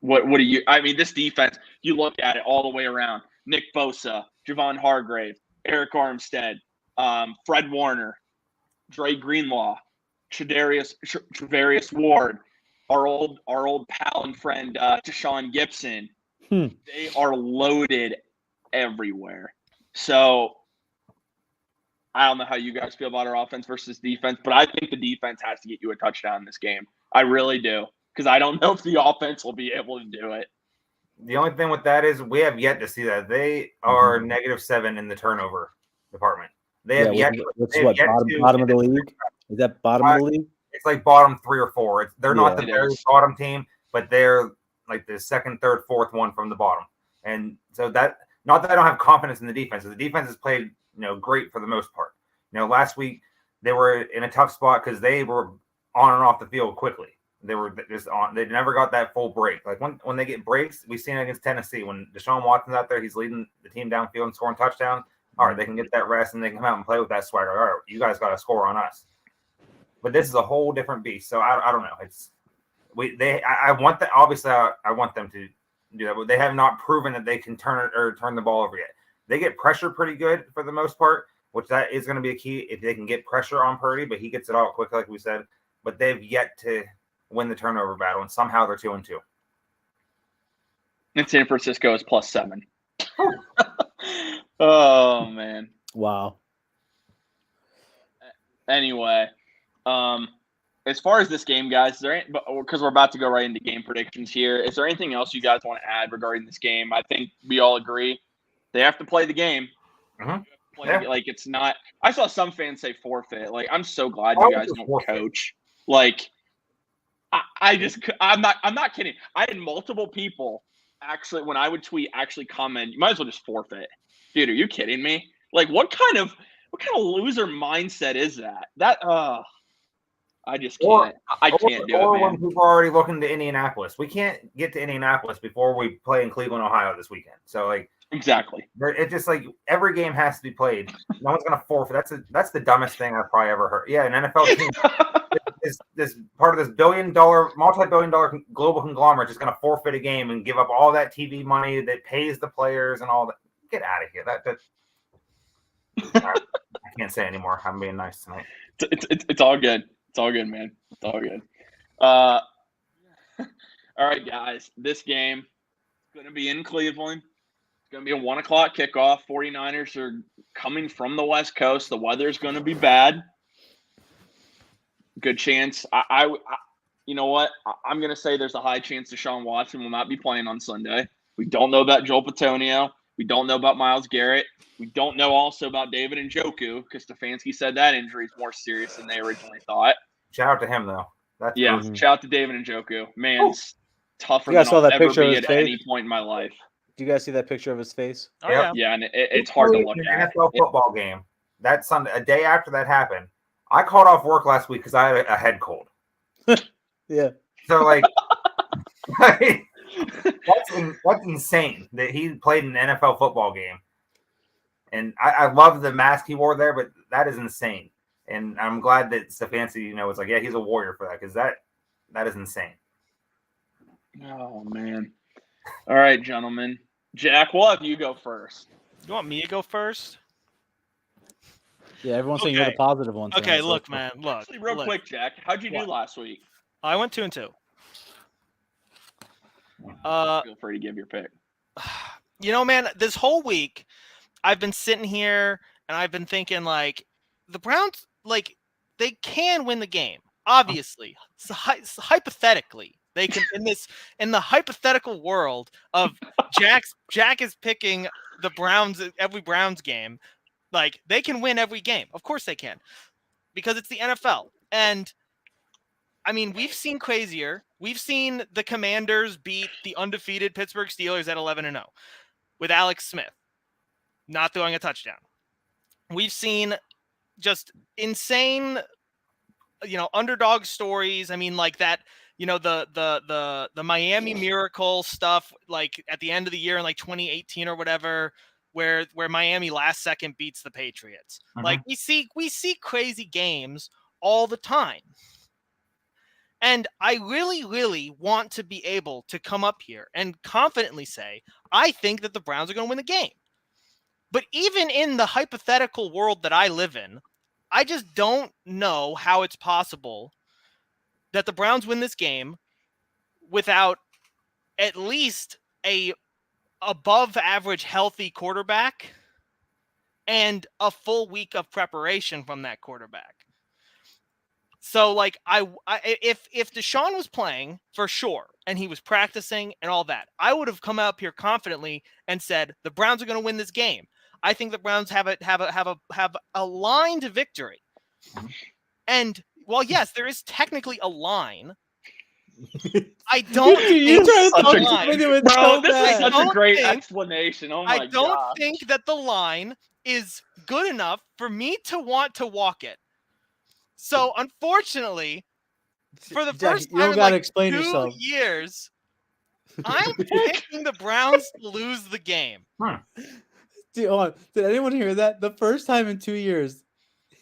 A: What do you – I mean, this defense, you look at it all the way around. Nick Bosa, Javon Hargrave, Eric Armstead, Fred Warner, Dre Greenlaw, Travarius Ward, our old pal and friend Deshaun Gibson. They are loaded everywhere. So I don't know how you guys feel about our offense versus defense, but I think the defense has to get you a touchdown in this game. I really do, because I don't know if the offense will be able to do it.
C: The only thing with that is we have yet to see that. They are -7 in the turnover department. They have yet.
D: Bottom of the league? Is that bottom of the league?
C: It's like bottom 3 or 4. They're not the very bottom team, but they're like the second, third, fourth one from the bottom. And so that, not that I don't have confidence in the defense. The defense has played, great for the most part. Last week they were in a tough spot because they were on and off the field quickly. They were just on. They never got that full break. Like when they get breaks, we've seen it against Tennessee. When Deshaun Watson's out there, he's leading the team downfield and scoring touchdowns. All right, they can get that rest and they can come out and play with that swagger. All right, you guys got to score on us. But this is a whole different beast. So I don't know. I want that. Obviously, I want them to do that, but they have not proven that they can turn the ball over yet. They get pressure pretty good for the most part, which that is going to be a key if they can get pressure on Purdy. But he gets it out quick, like we said. But they've yet to win the turnover battle, and somehow they're 2-2.
A: And San Francisco is +7. Oh man!
D: Wow.
A: Anyway, as far as this game, guys, because we're about to go right into game predictions here, is there anything else you guys want to add regarding this game? I think we all agree they have to play the game. Like, it's not. I saw some fans say forfeit. Like, I'm so glad you guys don't coach. Like, I'm not kidding. I had multiple people actually, when I would tweet, actually comment, you might as well just forfeit. Dude, are you kidding me? Like, what kind of loser mindset is that? I just can't. I can't do it, man.
C: When people are already looking to Indianapolis, we can't get to Indianapolis before we play in Cleveland, Ohio this weekend. So, like,
A: exactly.
C: It's just like every game has to be played. No one's gonna forfeit. That's the dumbest thing I've probably ever heard. Yeah, an NFL team is part of this multi-billion-dollar global conglomerate just gonna forfeit a game and give up all that TV money that pays the players and all that. Get out of here. I can't say anymore. I'm being nice tonight.
A: It's all good. It's all good, man. It's all good. All right, guys. This game is going to be in Cleveland. It's going to be a 1 o'clock kickoff. 49ers are coming from the West Coast. The weather's going to be bad. Good chance. You know what? I'm going to say there's a high chance Deshaun Watson will not be playing on Sunday. We don't know about Joel Petonio. We don't know about Myles Garrett. We don't know also about David Njoku because Stefanski said that injury is more serious than they originally thought.
C: Shout out to him, though. That's
A: shout out to David Njoku. Man's tougher
D: You guys
A: than
D: saw
A: I'll
D: that
A: ever
D: picture of
A: be
D: his
A: at
D: face?
A: any point in my life.
D: Do you guys see that picture of his face?
B: Oh, yeah.
A: Yeah, and it's hard to look
C: an
A: at.
C: NFL football game. That Sunday, a day after that happened, I called off work last week because I had a head cold.
D: Yeah.
C: So, like that's insane that he played an NFL football game. And I love the mask he wore there, but that is insane. And I'm glad that Stefanski, was like, yeah, he's a warrior for that because that is insane.
A: Oh, man. All right, gentlemen. Jack, we'll have you go first.
B: You want me to go first?
D: Yeah, everyone's saying you're the positive one.
B: Okay, look, man. Look.
A: Actually, real quick, Jack. How'd you do last week?
B: I went 2-2.
A: Feel free to give your pick.
B: Man, this whole week I've been sitting here and I've been thinking, like, the Browns, like, they can win the game. Obviously, so hypothetically, they can. In the hypothetical world of Jack is picking the Browns every Browns game, like, they can win every game. Of course they can, because it's the NFL. And I mean, we've seen crazier. We've seen the Commanders beat the undefeated Pittsburgh Steelers at 11-0 with Alex Smith not throwing a touchdown. We've seen just insane, underdog stories. I mean, like that, the Miami Miracle stuff, like at the end of the year in like 2018 or whatever, where Miami last second beats the Patriots.
C: Uh-huh.
B: Like we see crazy games all the time. And I really, really want to be able to come up here and confidently say, I think that the Browns are going to win the game. But even in the hypothetical world that I live in, I just don't know how it's possible that the Browns win this game without at least a above average healthy quarterback and a full week of preparation from that quarterback. So, like, if Deshaun was playing for sure and he was practicing and all that, I would have come up here confidently and said the Browns are going to win this game. I think the Browns have a line to victory. And while yes, there is technically a line, I don't think
A: this is such a great explanation. Oh my god!
B: I don't think that the line is good enough for me to want to walk it. So, unfortunately, for the first time in like 2 years, I'm picking the Browns to lose the game.
D: Did anyone hear that? The first time in 2 years,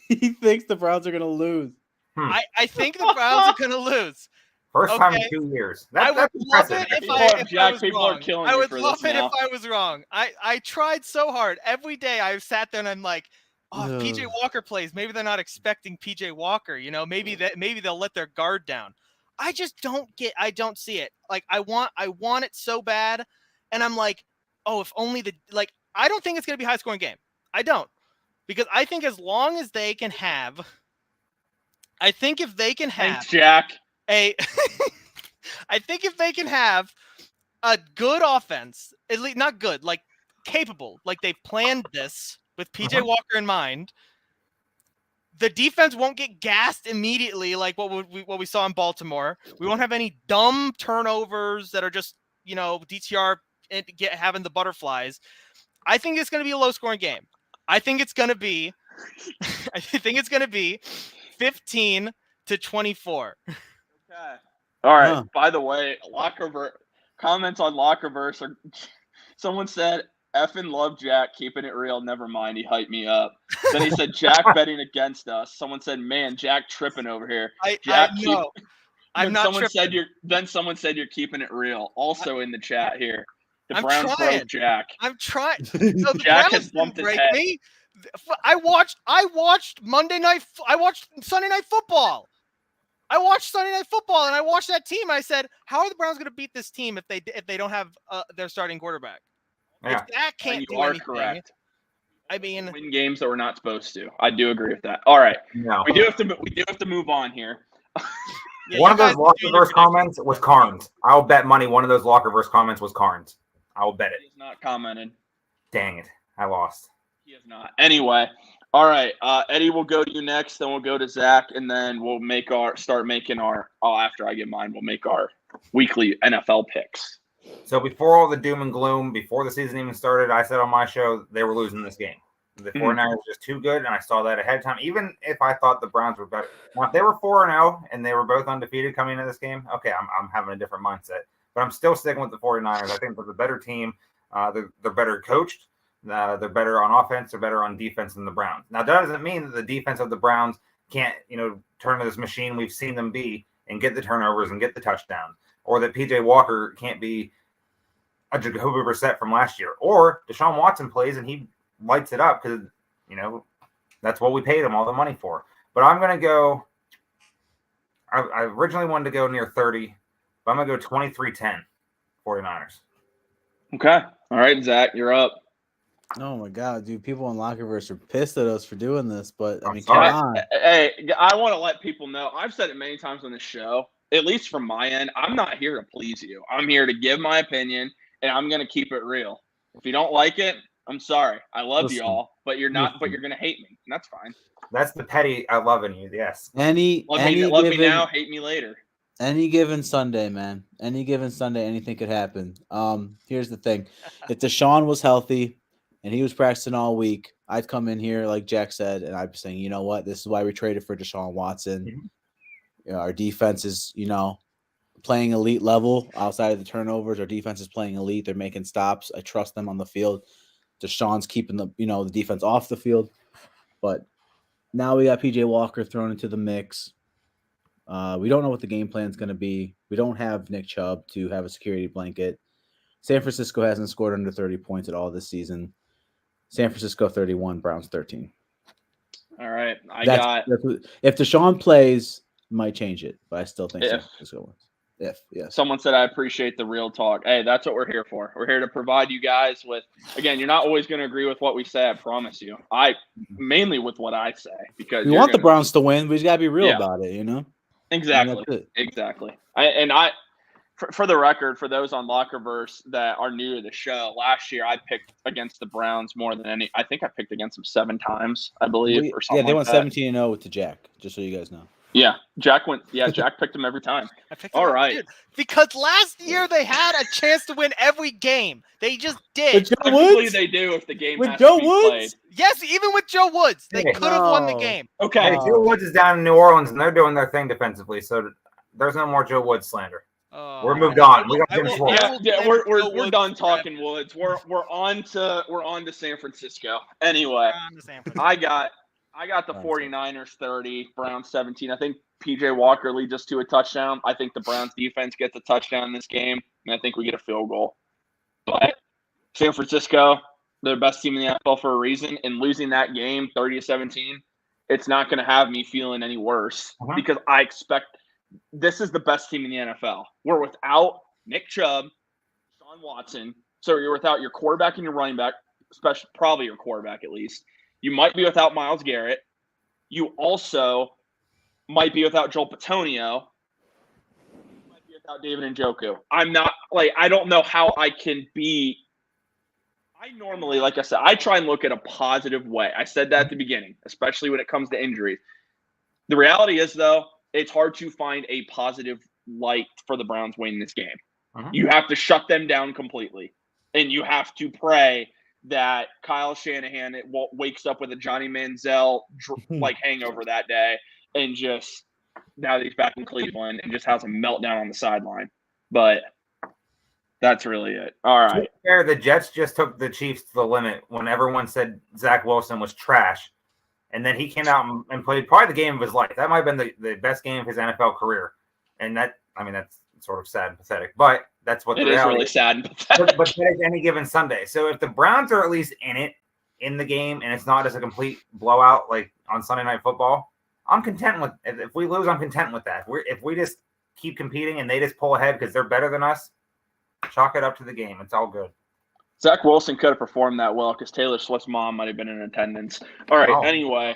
D: he thinks the Browns are going to lose.
B: I think the Browns are going to lose.
C: First time in 2 years.
B: I would love it if I was wrong. I would love it if I was wrong. I tried so hard. Every day I sat there and I'm like, if PJ Walker plays, maybe they're not expecting PJ Walker. Maybe they'll let their guard down. I just don't see it. Like I want it so bad, and I'm like, if only I don't think it's gonna be a high scoring game. I don't, because I think as long as they can have,
A: Thanks, Jack.
B: I think if they can have a good offense, at least not good, like capable, like they planned this with PJ Walker in mind, the defense won't get gassed immediately like what we saw in Baltimore. We won't have any dumb turnovers that are just, DTR having the butterflies. I think it's going to be a low-scoring game. I think it's going to be 15-24.
A: Okay. All right. By the way, comments on Lockerverse are. Someone said, "Effing love Jack, keeping it real. Never mind, he hyped me up." Then he said, "Jack betting against us." Someone said, "Man, Jack tripping over here."
B: I'm not tripping.
A: Then someone said you're keeping it real. Also in the chat here, the
B: I'm
A: Browns
B: trying.
A: broke Jack.
B: I'm trying. So
A: Jack has bumped his head.
B: I watched Monday night. I watched Sunday night football. I watched Sunday night football, and I watched that team. I said, "How are the Browns going to beat this team if they don't have their starting quarterback?
C: Yeah.
B: If that can't
A: And
B: do
A: you are
B: anything,
A: correct.
B: I mean,
A: Win games that we're not supposed to. I do agree with that. All right,
C: No.
A: we do have to move on here.
B: yeah,
C: One
B: you
C: of those
B: guys
C: locker
B: do your
C: verse comments was Carnes. I'll bet money one of those locker verse comments was Carnes. I will bet it.
A: He's not commented.
C: Dang it. I lost.
A: He is not. Anyway, all right. Eddie, we'll go to you next. Then we'll go to Zach, and then we'll start making our. Oh, after I get mine, we'll make our weekly NFL picks.
C: So before all the doom and gloom, before the season even started, I said on my show they were losing this game. The 49ers were just too good, and I saw that ahead of time. Even if I thought the Browns were better, now if they were 4-0 and they were both undefeated coming into this game, okay, I'm having a different mindset. But I'm still sticking with the 49ers. I think they're the better team. They're better coached. They're better on offense. They're better on defense than the Browns. Now that doesn't mean that the defense of the Browns can't, turn to this machine we've seen them be and get the turnovers and get the touchdowns, or that PJ Walker can't be a Jacoby Brissett from last year, or Deshaun Watson plays and he lights it up because that's what we paid him all the money for. But I'm gonna go. I originally wanted to go near 30, but I'm gonna go 23-10 49ers.
A: Okay. All right, Zach, you're up.
D: Oh my god, dude! People in Lockerverse are pissed at us for doing this, but I mean,
C: sorry.
D: come on.
A: Hey, I want to let people know. I've said it many times on this show. At least from my end, I'm not here to please you. I'm here to give my opinion, and I'm gonna keep it real. If you don't like it, I'm sorry. I love you all, but you're not. But you're gonna hate me, and that's fine.
C: That's the petty I love in you. Yes.
A: Love me now, hate me later.
D: Any given Sunday, man. Any given Sunday, anything could happen. Here's the thing: if Deshaun was healthy and he was practicing all week, I'd come in here like Jack said, and I'd be saying, you know what, this is why we traded for Deshaun Watson.
C: Mm-hmm.
D: Our defense is, playing elite level outside of the turnovers. Our defense is playing elite. They're making stops. I trust them on the field. Deshaun's keeping the defense off the field. But now we got PJ Walker thrown into the mix. We don't know what the game plan is going to be. We don't have Nick Chubb to have a security blanket. San Francisco hasn't scored under 30 points at all this season. San Francisco 31, Browns 13.
A: All right.
D: If Deshaun plays, might change it, but I still think San Francisco wins. Yes.
A: Someone said, I appreciate the real talk. Hey, that's what we're here for. We're here to provide you guys with, again, you're not always going to agree with what we say, I promise you. Mainly with what I say, because
D: we want the Browns to win. We just got to be real about it,
A: Exactly. For the record, for those on Lockerverse that are new to the show, last year I picked against the Browns more than any. I think I picked against them 7 times, I believe, or something.
D: Yeah, they went 17-0 to Jack, just so you guys know.
A: Yeah, Jack picked him every time. All right.
B: Dude, because last year they had a chance to win every game. They just did.
A: Technically, they do if the game has
D: Joe
A: to be
D: Woods?
A: played.
B: Yes, even with Joe Woods, they could have won the game.
A: Okay.
C: Hey, Joe Woods is down in New Orleans, and they're doing their thing defensively, so there's no more Joe Woods slander. We're moved on. We got
A: we're done talking Woods. We're on to San Francisco. Anyway, I got the 49ers 30, Browns 17. I think PJ Walker leads us to a touchdown. I think the Browns defense gets a touchdown in this game, and I think we get a field goal. But San Francisco, they're the best team in the NFL for a reason, and losing that game 30-17, it's not going to have me feeling any worse because I expect this is the best team in the NFL. We're without Nick Chubb, Deshaun Watson, so you're without your quarterback and your running back, especially probably your quarterback at least. You might be without Myles Garrett. You also might be without Joel Bitonio. You might be without David Njoku. I don't know how I can be. I normally, like I said, I try and look at a positive way. I said that at the beginning, especially when it comes to injuries. The reality is, though, it's hard to find a positive light for the Browns winning this game. You have to shut them down completely, and you have to pray that Kyle Shanahan wakes up with a Johnny Manziel hangover that day, and just now that he's back in Cleveland and just has a meltdown on the sideline. But that's really it. All right.
C: To be fair, the Jets just took the Chiefs to the limit when everyone said Zach Wilson was trash. And then he came out and played probably the game of his life. That might have been the best game of his NFL career. And that's sort of sad and pathetic. But that's what
A: it is really sad and pathetic.
C: But that is any given Sunday. So if the Browns are at least in it, in the game and it's not just a complete blowout like on Sunday Night Football, I'm content with. If we lose, I'm content with that. If we just keep competing and they just pull ahead because they're better than us, chalk it up to the game. It's all good.
A: Zach Wilson could have performed that well because Taylor Swift's mom might have been in attendance. All right. Anyway,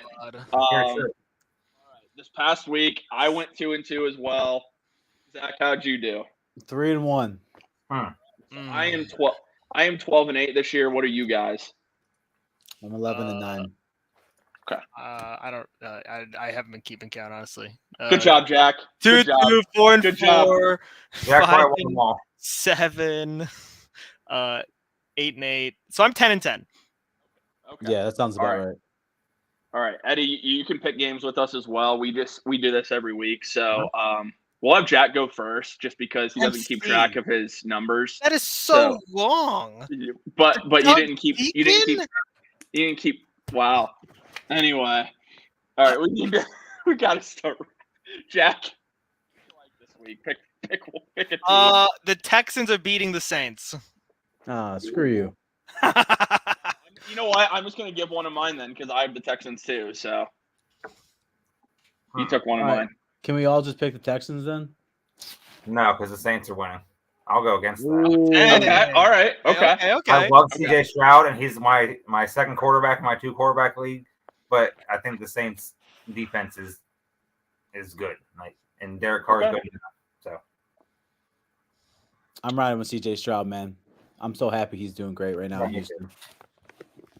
A: this past week I went 2-2 as well. Zach, how'd you do?
D: 3-1.
A: I am 12-8 this year. What are you guys?
D: I'm 11-9.
A: Okay.
B: I haven't been keeping count, honestly.
A: Good job, Jack.
B: 2, 4, and 4.
C: Jack
B: 5 and 7. 8 and 8. So I'm 10 and 10.
A: Okay.
D: Yeah, that sounds about right.
A: All right, Eddie, you can pick games with us as well. We do this every week, so we'll have Jack go first, just because he doesn't keep track of his numbers.
B: That is so long.
A: But you didn't keep. Wow. Anyway, all right, we got to start. Jack, like this week, pick a team.
B: The Texans are beating the Saints.
D: Screw you.
A: You know what? I'm just going to give one of mine then because I have the Texans too. So you took one of mine.
D: Can we all just pick the Texans then?
C: No, because the Saints are winning. I'll go against that.
A: Okay. All right. Okay.
C: I love CJ Stroud, and he's my second quarterback in my 2-quarterback league. But I think the Saints' defense is good. And Derek Carr is good enough. So
D: I'm riding with CJ Stroud, man. I'm so happy he's doing great right now in Houston.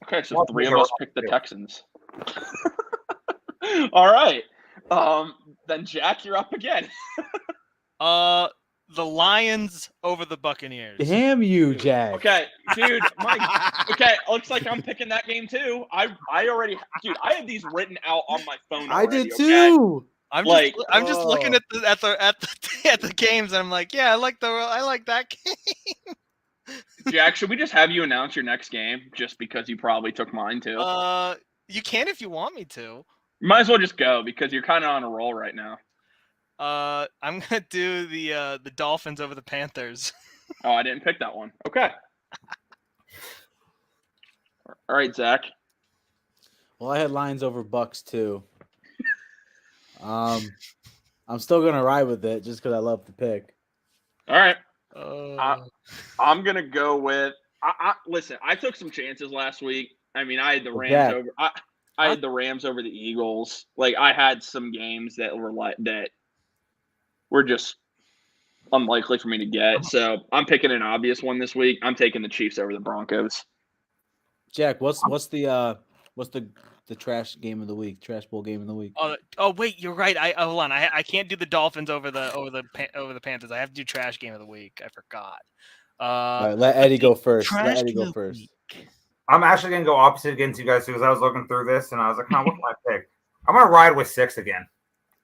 A: Okay, so 3 of us picked the Texans. All right. Then Jack, you're up again.
B: The Lions over the Buccaneers.
D: Damn you, Jack.
A: Okay, dude. Okay, looks like I'm picking that game too. I have these written out on my phone already,
D: I did too.
A: Okay?
B: I'm just looking at the games, and I'm like, yeah, I like that game.
A: Jack, should we just have you announce your next game just because you probably took mine too?
B: You can if you want me to.
A: You might as well just go because you're kind of on a roll right now.
B: I'm gonna do the Dolphins over the Panthers.
A: Oh, I didn't pick that one. Okay. All right, Zach.
D: Well, I had Lions over Bucks too. I'm still gonna ride with it just because I love the pick.
A: All right. I'm gonna go with. Listen, I took some chances last week. I mean, I had the Rams over. I had the Rams over the Eagles. Like, I had some games that were just unlikely for me to get. So I'm picking an obvious one this week. I'm taking the Chiefs over the Broncos.
D: Jack, what's the trash game of the week? Trash bowl game of the week?
B: Oh wait, you're right. Hold on. I can't do the Dolphins over the Panthers. I have to do trash game of the week. I forgot.
D: All right, let Eddie go first.
C: I'm actually gonna go opposite against you guys because I was looking through this and I was like, what can I pick? I'm gonna ride with 6 again.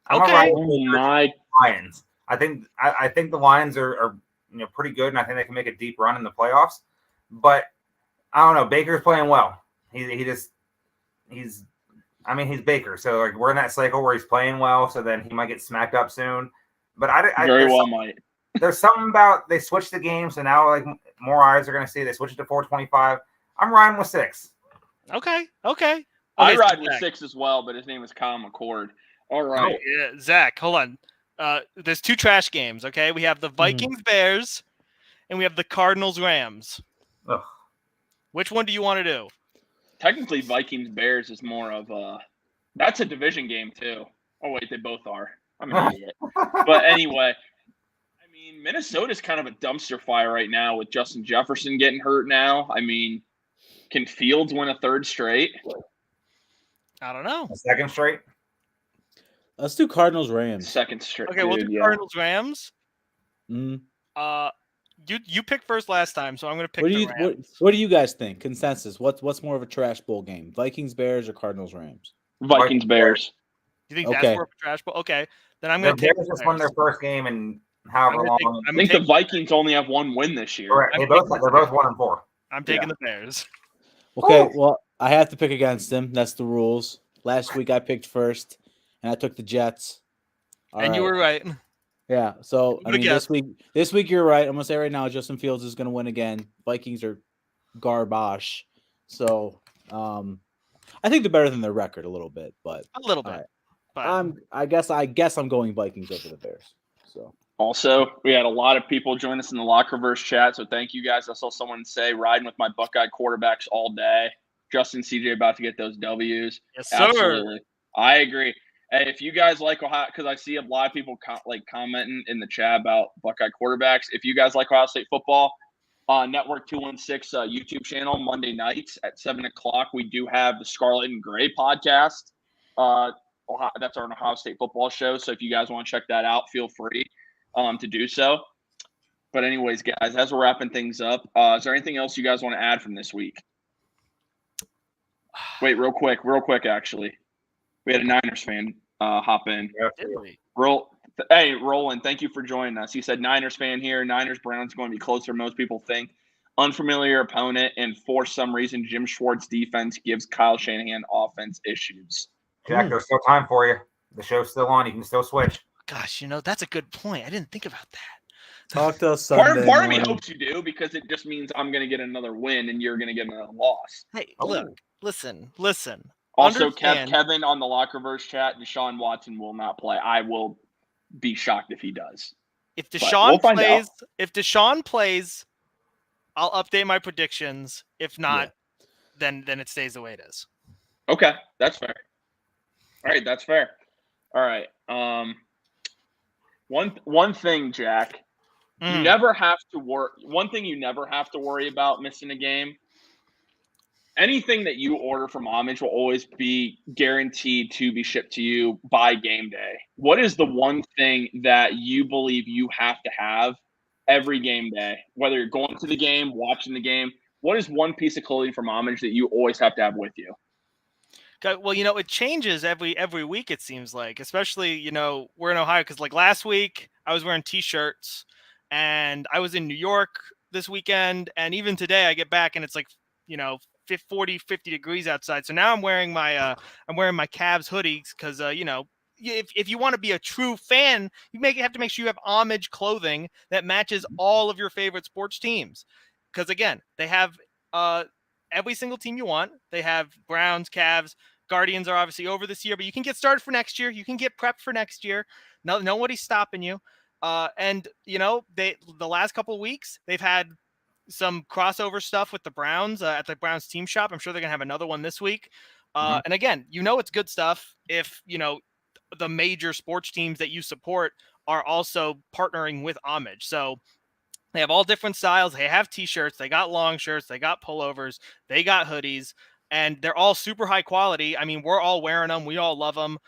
C: I'm gonna ride with the Lions. I think the Lions are pretty good, and I think they can make a deep run in the playoffs. But I don't know. Baker's playing well. He's Baker. So like we're in that cycle where he's playing well. So then he might get smacked up soon. But
A: might.
C: There's something about they switched the game, so now like more eyes are going to see they switched it to 425. I'm riding with 6.
B: Okay.
A: I ride with 6 as well, but his name is Kyle McCord. All right.
B: Oh, yeah, Zach, hold on. There's 2 trash games, okay? We have the Vikings Bears and we have the Cardinals Rams.
C: Ugh.
B: Which one do you want to do?
A: Technically, Vikings Bears is more of that's a division game too. Oh wait, they both are. I'm an idiot. But anyway, I mean, Minnesota's kind of a dumpster fire right now with Justin Jefferson getting hurt now. I mean, can Fields win a 3rd straight?
B: I don't know.
C: A 2nd straight?
D: Let's do Cardinals Rams.
A: 2nd straight.
B: Okay, we'll do Cardinals Rams.
D: Mm.
B: You picked first last time, so I'm going to pick the Rams.
D: What do you guys think? Consensus. What's more of a trash bowl game? Vikings Bears or Cardinals Rams?
A: Vikings Bears.
B: You think that's more of a trash bowl? Okay, then I'm going to
C: take the Bears. Just won their first game in however long.
A: I think the Vikings only have 1 win this year.
C: Correct. They're both 1-4.
B: I'm taking the Bears.
D: Okay, well, I have to pick against them. That's the rules. Last week I picked first, and I took the Jets.
B: You were right.
D: Yeah, so I mean, this week you're right. I'm gonna say right now, Justin Fields is gonna win again. Vikings are garbage, so I think they're better than their record a little bit, but
B: A little bit.
D: all right.
B: But
D: I guess I'm going Vikings over the Bears. So
A: Also, we had a lot of people join us in the Lockerverse chat, so thank you guys. I saw someone say riding with my Buckeye quarterbacks all day. Justin, CJ about to get those W's.
B: yes, sir.
A: Absolutely. I agree. Hey, if you guys like Ohio, because I see a lot of people commenting in the chat about Buckeye quarterbacks. If you guys like Ohio State football, on Network 216 YouTube channel, Monday nights at 7 o'clock, we do have the Scarlet and Gray podcast. That's our Ohio State football show. So if you guys want to check that out, feel free to do so. But anyways, guys, as we're wrapping things up, is there anything else you guys want to add from this week? Wait, real quick, actually. We had a Niners fan hop in. Hey, Roland, thank you for joining us. He said Niners fan here. Niners-Browns going to be closer than most people think. Unfamiliar opponent, and for some reason, Jim Schwartz defense gives Kyle Shanahan offense issues.
C: Jack, there's still time for you. The show's still on. You can still switch.
B: Gosh, that's a good point. I didn't think about that.
D: Talk to us Sunday
A: Part of me
D: morning.
A: hopes you do, because it just means I'm going to get another win and you're going to get another loss.
B: Hey, look, listen.
A: Also,
B: Understand.
A: Kevin on the Lockerverse chat, Deshaun Watson will not play. I will be shocked if he does.
B: If Deshaun plays, I'll update my predictions. If not, then it stays the way it is.
A: Okay, that's fair. All right, that's fair. All right. One thing, Jack, you never have to worry. One thing you never have to worry about missing a game. Anything that you order from Homage will always be guaranteed to be shipped to you by game day. What is the one thing that you believe you have to have every game day? Whether you're going to the game, watching the game, what is one piece of clothing from Homage that you always have to have with you?
B: Well, it changes every week, it seems like, especially, we're in Ohio, because like last week I was wearing T-shirts and I was in New York this weekend. And even today I get back and it's like, 40, 50 degrees outside. So now I'm wearing my Cavs hoodies because, if you want to be a true fan, you have to make sure you have Homage clothing that matches all of your favorite sports teams. Because again, they have every single team you want. They have Browns, Cavs, Guardians are obviously over this year, but you can get started for next year. You can get prepped for next year. Nobody's stopping you. And the last couple of weeks they've had some crossover stuff with the Browns at the Browns team shop. I'm sure they're gonna have another one this week. And again, it's good stuff if the major sports teams that you support are also partnering with Homage. So they have all different styles. They have T-shirts, they got long shirts, they got pullovers, they got hoodies, and they're all super high quality. I mean, we're all wearing them. We all love them.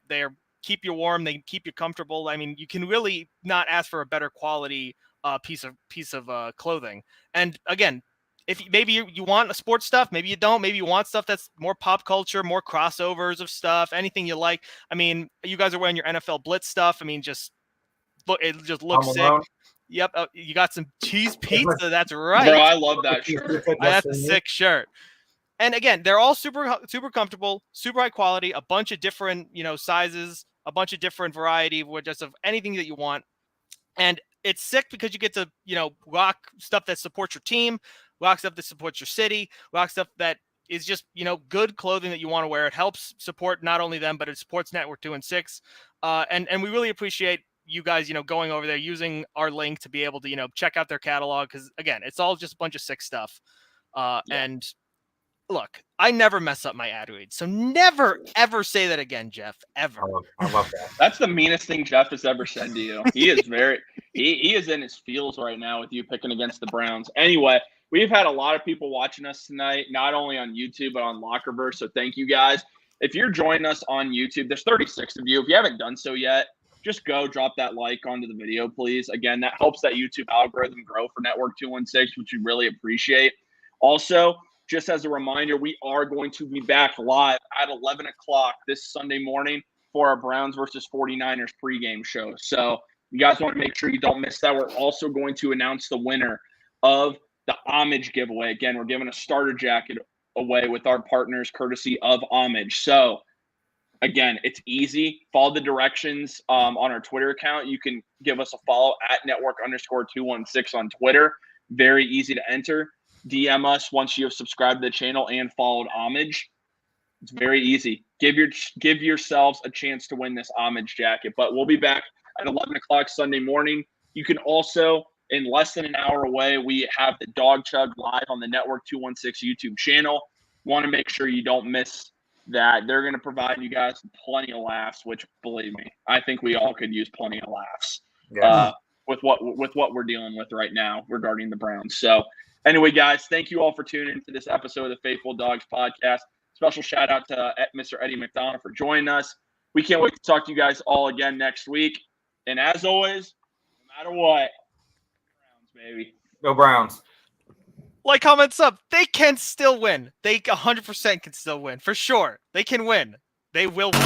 B: They're keep you warm. They keep you comfortable. I mean, you can really not ask for a better quality piece of clothing. And again, if maybe you want sports stuff, maybe you don't, maybe you want stuff that's more pop culture, more crossovers of stuff, anything you like. I mean, you guys are wearing your NFL Blitz stuff. I mean, it just looks sick. Yep. You got some cheese pizza. That's right.
A: Bro, I love that shirt.
B: That's a sick shirt. And again, they're all super, super comfortable, super high quality, a bunch of different, sizes, a bunch of different variety of anything that you want. And it's sick because you get to, rock stuff that supports your team, rock stuff that supports your city, rock stuff that is just, good clothing that you want to wear. It helps support not only them, but it supports Network 216. And we really appreciate you guys, going over there, using our link to be able to, check out their catalog. Because again, it's all just a bunch of sick stuff. And look, I never mess up my ad read. So never, ever say that again, Jeff, ever.
C: I love that.
A: That's the meanest thing Jeff has ever said to you. He is he is in his feels right now with you picking against the Browns. Anyway, we've had a lot of people watching us tonight, not only on YouTube, but on Lockerverse. So thank you guys. If you're joining us on YouTube, there's 36 of you. If you haven't done so yet, just go drop that like onto the video, please. Again, that helps that YouTube algorithm grow for Network 216, which we really appreciate. Also, just as a reminder, we are going to be back live at 11 o'clock this Sunday morning for our Browns versus 49ers pregame show. So you guys want to make sure you don't miss that. We're also going to announce the winner of the Homage giveaway. Again, we're giving a starter jacket away with our partners courtesy of Homage. So again, it's easy. Follow the directions on our Twitter account. You can give us a follow at network_216 on Twitter. Very easy to enter. DM us once you have subscribed to the channel and followed Homage. It's very easy. Give yourselves a chance to win this Homage jacket. But we'll be back at 11 o'clock Sunday morning. You can also, in less than an hour away, we have the Dog Chug live on the Network 216 YouTube channel. Want to make sure you don't miss that. They're going to provide you guys plenty of laughs, which, believe me, I think we all could use plenty of laughs with what we're dealing with right now regarding the Browns. So anyway, guys, thank you all for tuning into this episode of the Faithful Dogs podcast. Special shout out to Mr. Eddie McDonough for joining us. We can't wait to talk to you guys all again next week. And as always, no matter what, Browns, baby.
C: Go Browns.
B: Like, comment, sub. They can still win. They 100% can still win. For sure. They can win. They will win.